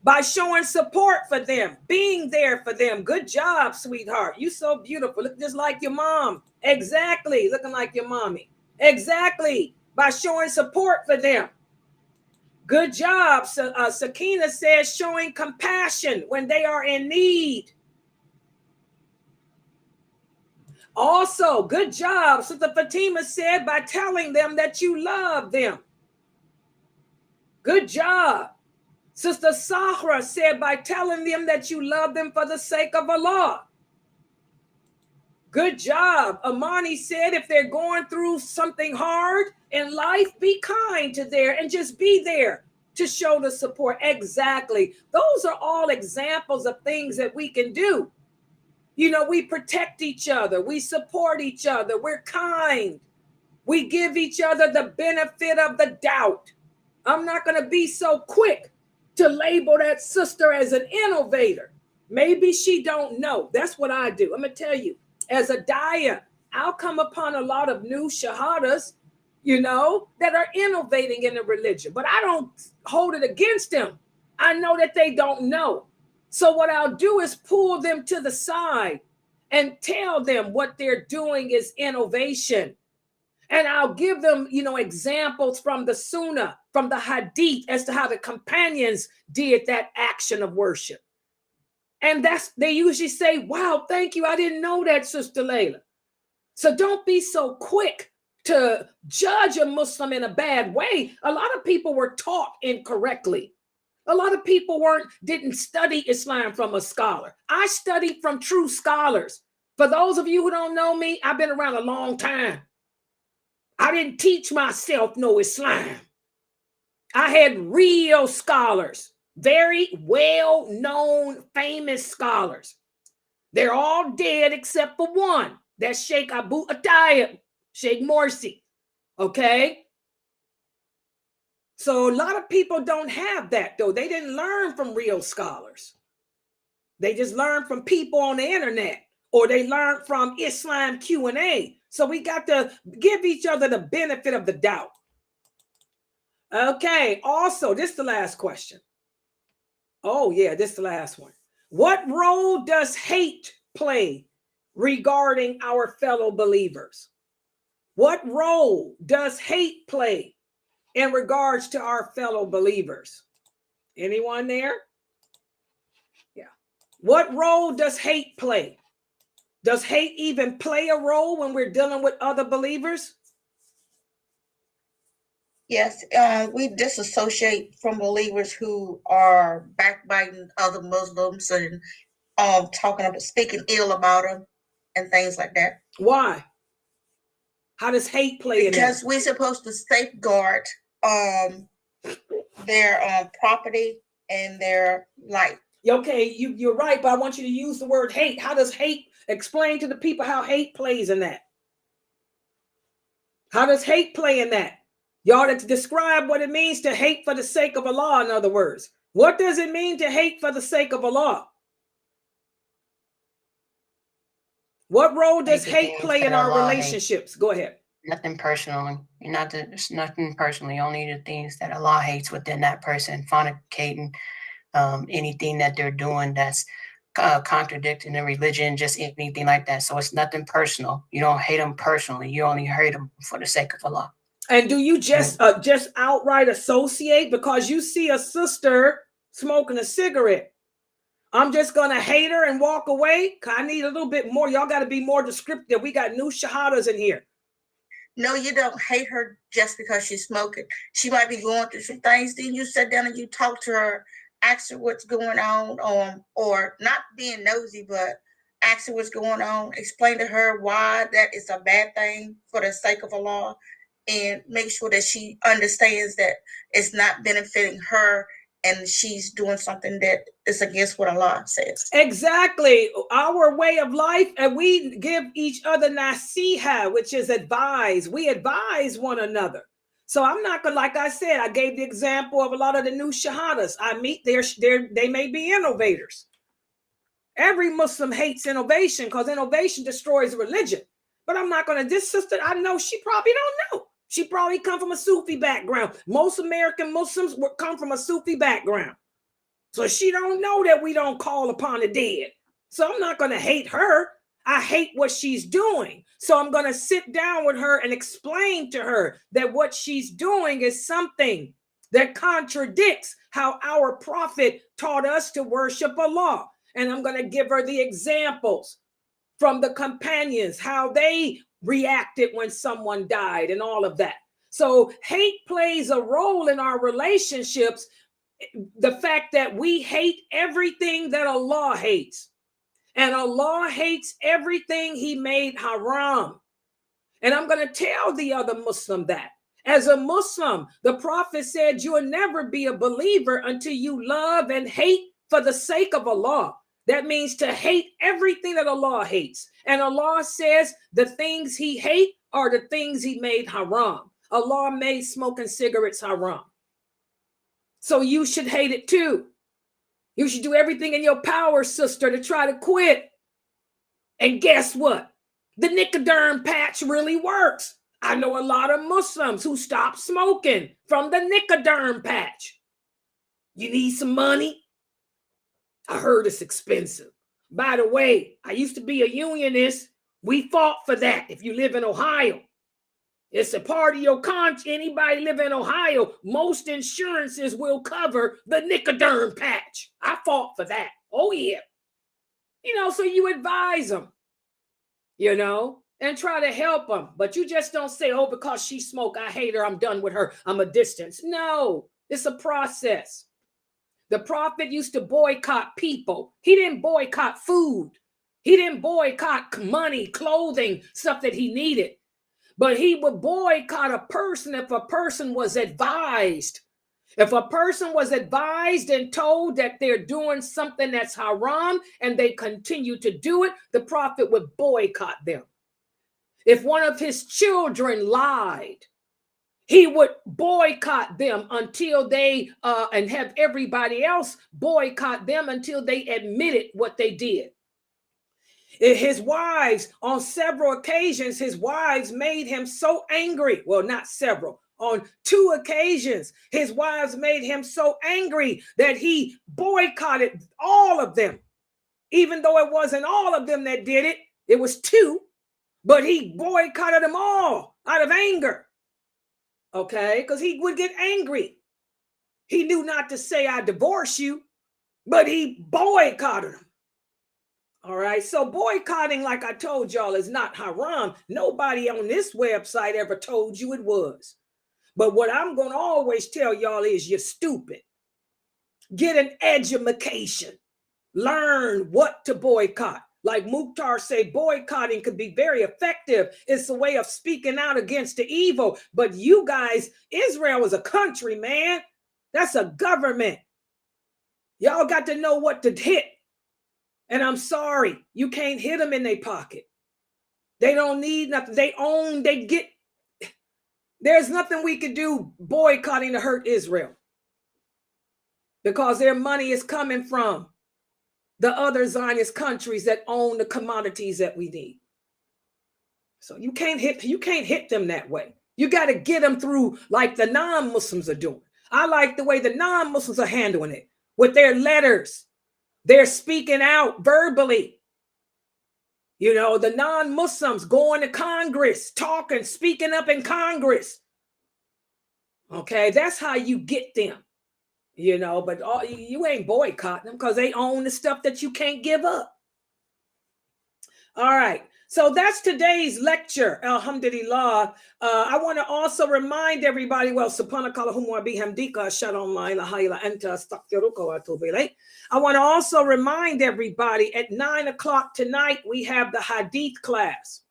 by showing support for them, being there for them. Good job, sweetheart. You so beautiful. Look just like your mom. Exactly. Looking like your mommy. Exactly. By showing support for them. Good job. So, Sakina says showing compassion when they are in need. Also, good job. Sister Fatima said by telling them that you love them. Good job. Sister Sahra said by telling them that you love them for the sake of Allah. Good job. Amani said if they're going through something hard in life, be kind to them and just be there to show the support. Exactly. Those are all examples of things that we can do. You know, we protect each other. We support each other. We're kind. We give each other the benefit of the doubt. I'm not going to be so quick to label that sister as an innovator. Maybe she don't know. That's what I do. I'm going to tell you, as a daya, I'll come upon a lot of new shahadas, you know, that are innovating in the religion, but I don't hold it against them. I know that they don't know. So what I'll do is pull them to the side and tell them what they're doing is innovation. And I'll give them, you know, examples from the Sunnah, from the Hadith, as to how the companions did that action of worship. And they usually say, wow, thank you. I didn't know that, Sister Layla. So don't be so quick to judge a Muslim in a bad way. A lot of people were taught incorrectly. A lot of people didn't study Islam from a scholar. I studied from true scholars. For those of you who don't know me, I've been around a long time. I didn't teach myself no Islam. I had real scholars, very well-known, famous scholars. They're all dead except for one. That's Sheikh Abu Atayib, Sheikh Morsi. Okay? So a lot of people don't have that, though. They didn't learn from real scholars. They just learned from people on the internet, or they learned from Islam Q&A. So we got to give each other the benefit of the doubt. Okay, also, this is the last question. Oh, yeah, this is the last one. What role does hate play regarding our fellow believers? What role does hate play in regards to our fellow believers? Anyone there? Yeah. What role does hate play? Does hate even play a role when we're dealing with other believers? Yes, we disassociate from believers who are backbiting other Muslims and speaking ill about them and things like that. Why? How does hate play in that? Because we're supposed to safeguard their property and their life. Okay, you're right, but I want you to use the word hate. How does hate, explain to the people how hate plays in that? How does hate play in that? Y'all to describe what it means to hate for the sake of Allah, in other words. What does it mean to hate for the sake of Allah? What role does hate play in our relationships? Go ahead. Nothing personally. It's nothing personally. Only the things that Allah hates within that person, fornicating, anything that they're doing that's contradicting the religion, just anything like that. So it's nothing personal. You don't hate them personally. You only hate them for the sake of Allah. And do you just outright associate because you see a sister smoking a cigarette? I'm just going to hate her and walk away? I need a little bit more. Y'all got to be more descriptive. We got new shahadas in here. No, you don't hate her just because she's smoking. She might be going through some things. Then you sit down and you talk to her, ask her what's going on, or not being nosy, but ask her what's going on. Explain to her why that is a bad thing for the sake of Allah, and make sure that she understands that it's not benefiting her and she's doing something that is against what Allah says. Exactly. Our way of life, and we give each other nasiha, which is advise. We advise one another. So I'm not gonna, like I said, I gave the example of a lot of the new shahadas I meet. They may be innovators. Every Muslim hates innovation because innovation destroys religion. But I'm not gonna, this sister, I know she probably don't know. She probably come from a Sufi background. Most American Muslims would come from a Sufi background. So she don't know that we don't call upon the dead. So I'm not gonna hate her. I hate what she's doing. So I'm going to sit down with her and explain to her that what she's doing is something that contradicts how our prophet taught us to worship Allah. And I'm going to give her the examples from the companions, how they reacted when someone died and all of that. So hate plays a role in our relationships. The fact that we hate everything that Allah hates. And Allah hates everything he made haram. And I'm going to tell the other Muslim that. As a Muslim, the Prophet said, you'll never be a believer until you love and hate for the sake of Allah. That means to hate everything that Allah hates. And Allah says the things he hates are the things he made haram. Allah made smoking cigarettes haram. So you should hate it too. You should do everything in your power, sister, to try to quit. And guess what? The Nicoderm patch really works. I know a lot of Muslims who stopped smoking from the Nicoderm patch. You need some money? I heard it's expensive. By the way, I used to be a unionist. We fought for that if you live in Ohio. It's a part of your contract. Anybody live in Ohio, most insurances will cover the Nicoderm patch. I fought for that. Oh, yeah. So you advise them, and try to help them. But you just don't say, oh, because she smoked, I hate her, I'm done with her, I'm a distance. No, it's a process. The Prophet used to boycott people. He didn't boycott food. He didn't boycott money, clothing, stuff that he needed. But he would boycott a person if a person was advised. If a person was advised and told that they're doing something that's haram and they continue to do it, the Prophet would boycott them. If one of his children lied, he would boycott them until they, and have everybody else boycott them until they admitted what they did. His wives, on several occasions, his wives made him so angry. Well, not several. On 2 occasions, his wives made him so angry that he boycotted all of them. Even though it wasn't all of them that did it, it was 2, but he boycotted them all out of anger. Okay, because he would get angry. He knew not to say, I divorce you, but he boycotted them. All right, so boycotting, like I told y'all, is not haram. Nobody on this website ever told you it was. But what I'm going to always tell y'all is you're stupid. Get an education. Learn what to boycott. Like Mukhtar say, boycotting could be very effective. It's a way of speaking out against the evil. But you guys, Israel is a country, man. That's a government. Y'all got to know what to hit. And I'm sorry, you can't hit them in their pocket. They don't need nothing. There's nothing we could do boycotting to hurt Israel. Because their money is coming from the other Zionist countries that own the commodities that we need. So you can't hit them that way. You got to get them through like the non-Muslims are doing. I like the way the non-Muslims are handling it with their letters. They're speaking out verbally. The non-Muslims going to Congress, talking, speaking up in Congress. Okay, that's how you get them. But you ain't boycotting them because they own the stuff that you can't give up. All right. So that's today's lecture. Alhamdulillah. I want to also remind everybody, subhanakallahumma wa bihamdika ashhadu an la ilaha illa anta astaghfiruka wa atubu ilayk. I want to also remind everybody at 9:00 tonight, we have the Hadith class.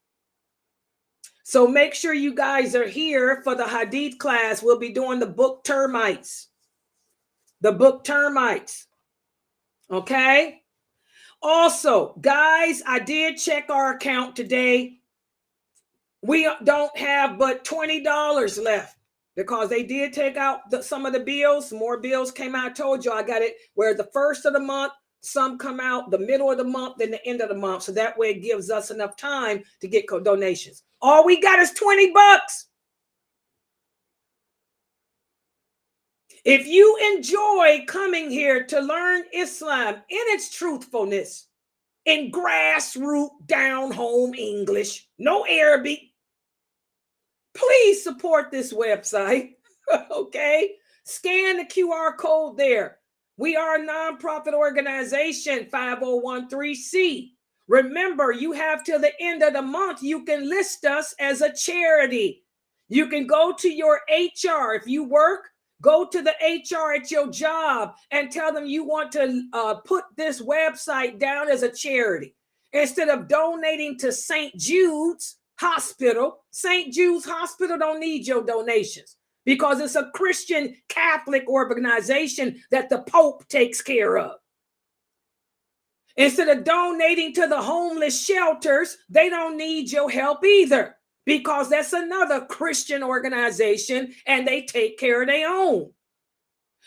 So make sure you guys are here for the Hadith class. We'll be doing the book Termites. Okay. Also, guys, I did check our account today. We don't have but $20 left. because they did take out some of the bills. More bills came out. I told you I got it where the first of the month, some come out the middle of the month, then the end of the month. So that way it gives us enough time to get donations. All we got is $20. If you enjoy coming here to learn Islam in its truthfulness, in grassroots, down-home English, no Arabic, please support this website, okay? Scan the QR code there. We are a nonprofit organization, 5013C. Remember, you have till the end of the month, you can list us as a charity. You can go to your HR. If you work, go to the HR at your job and tell them you want to put this website down as a charity. Instead of donating to St. Jude's Hospital, St. Jude's Hospital don't need your donations because it's a Christian Catholic organization that the Pope takes care of. Instead of donating to the homeless shelters, they don't need your help either because that's another Christian organization and they take care of their own.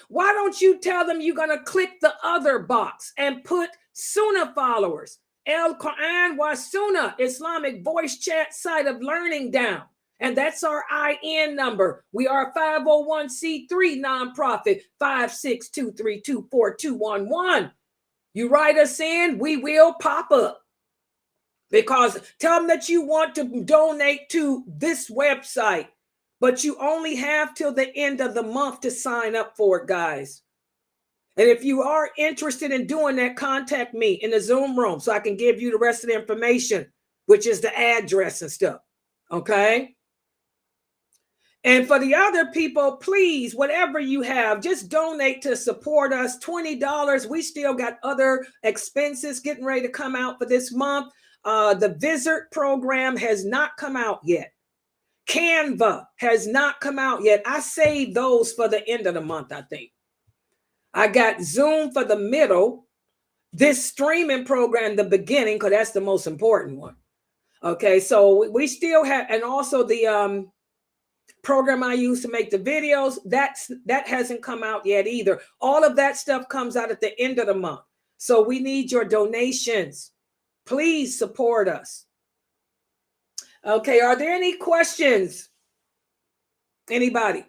Why don't you tell them you're going to click the other box and put Sunnah followers, El Quran wa Sunnah, Islamic voice chat site of learning down. And that's our IN number. We are a 501c3 nonprofit, 562324211. You write us in, we will pop up. Because tell them that you want to donate to this website, but you only have till the end of the month to sign up for it, guys. And if you are interested in doing that, contact me in the Zoom room so I can give you the rest of the information, which is the address and stuff. Okay? And for the other people, please, whatever you have, just donate to support us. $20. We still got other expenses getting ready to come out for this month. The Visit program has not come out yet. Canva has not come out yet. I saved those for the end of the month, I think. I got Zoom for the middle, this streaming program, the beginning, because that's the most important one. Okay, so we still have, and also the program I use to make the videos, that hasn't come out yet either. All of that stuff comes out at the end of the month. So we need your donations. Please support us. Okay, are there any questions? Anybody?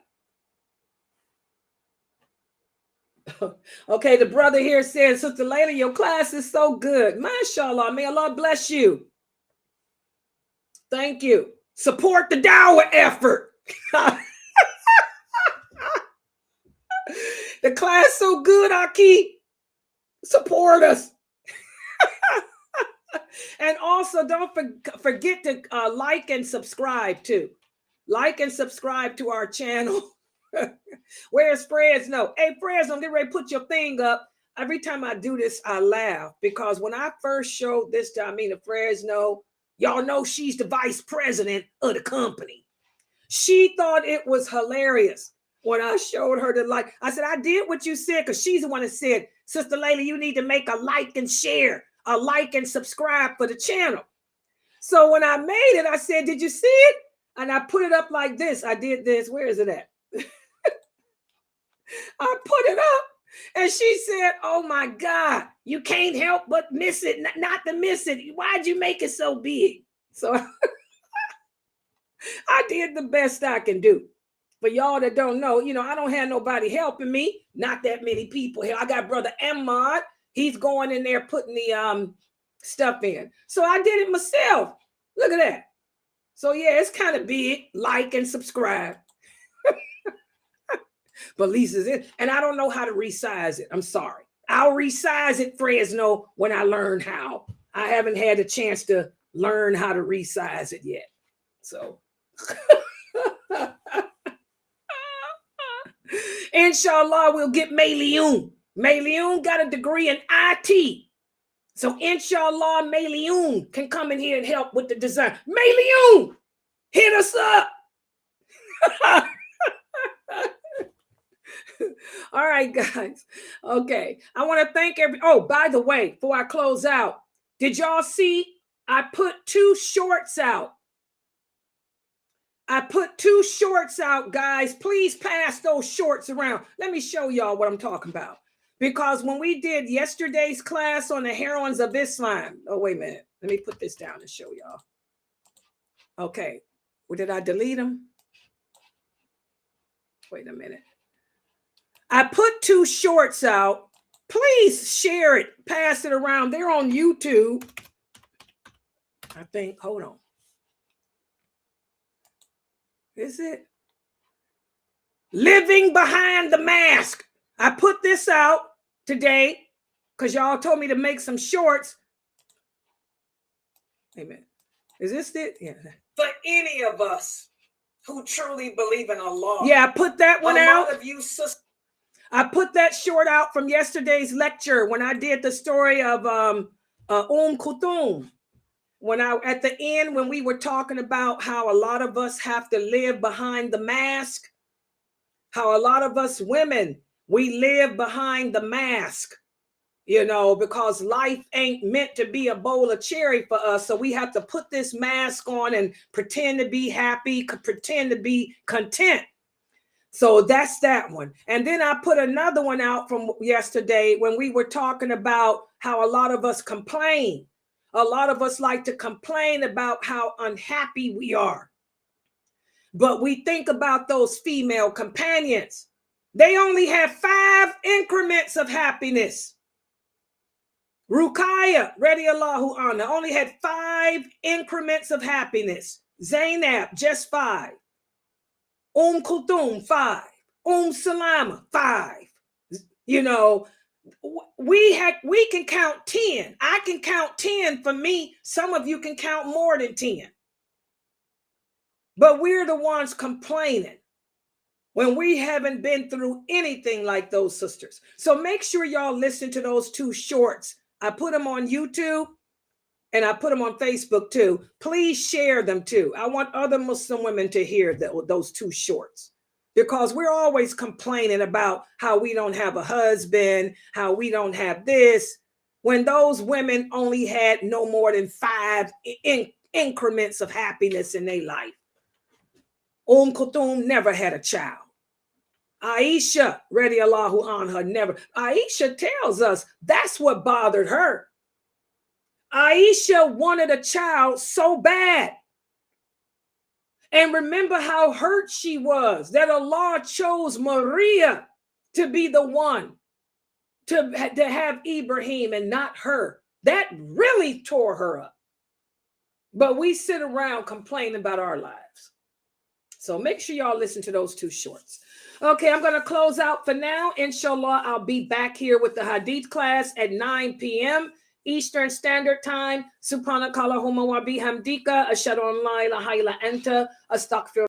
Okay, the brother here says, Sister Layla, your class is so good. MashaAllah, may Allah bless you. Thank you. Support the dawah effort. The class so good, Aki. Support us. And also don't forget to like and subscribe too. Like and subscribe to our channel. Where's Fresno? Hey, Fresno, get ready to put your thing up. Every time I do this, I laugh because when I first showed this to Amina Fresno, y'all know she's the vice president of the company. She thought it was hilarious when I showed her the like. I said, I did what you said because she's the one that said, Sister Layla, you need to make a like and share, a like and subscribe for the channel. So when I made it, I said, did you see it? And I put it up like this. I did this. Where is it at? I put it up and she said, oh my God, you can't help but miss it, not to miss it. Why'd you make it so big? So I did the best I can do. For y'all that don't know, you know, I don't have nobody helping me. Not that many people here. I got Brother Ahmad. He's going in there putting the stuff in. So I did it myself. Look at that. So yeah, it's kind of big. Like and subscribe. But Lisa's in, and I don't know how to resize it. I'm sorry. I'll resize it, Fresno, when I learn how. I haven't had a chance to learn how to resize it yet. So, inshallah, we'll get Mayliun. Mayliun got a degree in IT. So, inshallah, Mayliun can come in here and help with the design. Mayliun, hit us up. All right, guys. Okay. I want to thank oh, by the way, before I close out, did y'all see I put 2 shorts out? I put 2 shorts out, guys. Please pass those shorts around. Let me show y'all what I'm talking about. Because when we did yesterday's class on the heroines of Islam, oh, wait a minute. Let me put this down and show y'all. Okay. Well, did I delete them? Wait a minute. I put 2 shorts out. Please share it. Pass it around. They're on YouTube. I think. Hold on. Is it? Living Behind the Mask. I put this out today because y'all told me to make some shorts. Amen. Is this it? Yeah. For any of us who truly believe in Allah. Yeah, I put that one out. A lot of you sisters. I put that short out from yesterday's lecture when I did the story of Kulthum. When at the end, when we were talking about how a lot of us have to live behind the mask, how a lot of us women, we live behind the mask, you know, because life ain't meant to be a bowl of cherry for us. So we have to put this mask on and pretend to be happy, pretend to be content. So that's that one. And then I put another one out from yesterday when we were talking about how a lot of us complain. A lot of us like to complain about how unhappy we are. But we think about those female companions. They only have 5 increments of happiness. Ruqayya, radiallahu anha, only had 5 increments of happiness. Zainab, just 5. Kulthum, 5. Salama, 5. You know, we can count 10. I can count 10 for me. Some of you can count more than 10. But we're the ones complaining when we haven't been through anything like those sisters. So make sure y'all listen to those 2 shorts. I put them on YouTube and I put them on Facebook too. Please share them too. I want other Muslim women to hear those 2 shorts. Because we're always complaining about how we don't have a husband, how we don't have this, when those women only had no more than 5 increments of happiness in their life. Kulthum never had a child. Aisha, radiallahu anha, never. Aisha tells us that's what bothered her. Aisha wanted a child so bad. And remember how hurt she was that Allah chose Maria to be the one to have Ibrahim and not her. That really tore her up. But we sit around complaining about our lives. So make sure y'all listen to those 2 shorts. Okay, I'm going to close out for now. Inshallah, I'll be back here with the Hadith class at 9 p.m. Eastern Standard Time. Subhanakallahumma wa bihamdika. Ashhadu an la ilaha illa anta. Astaghfirullah.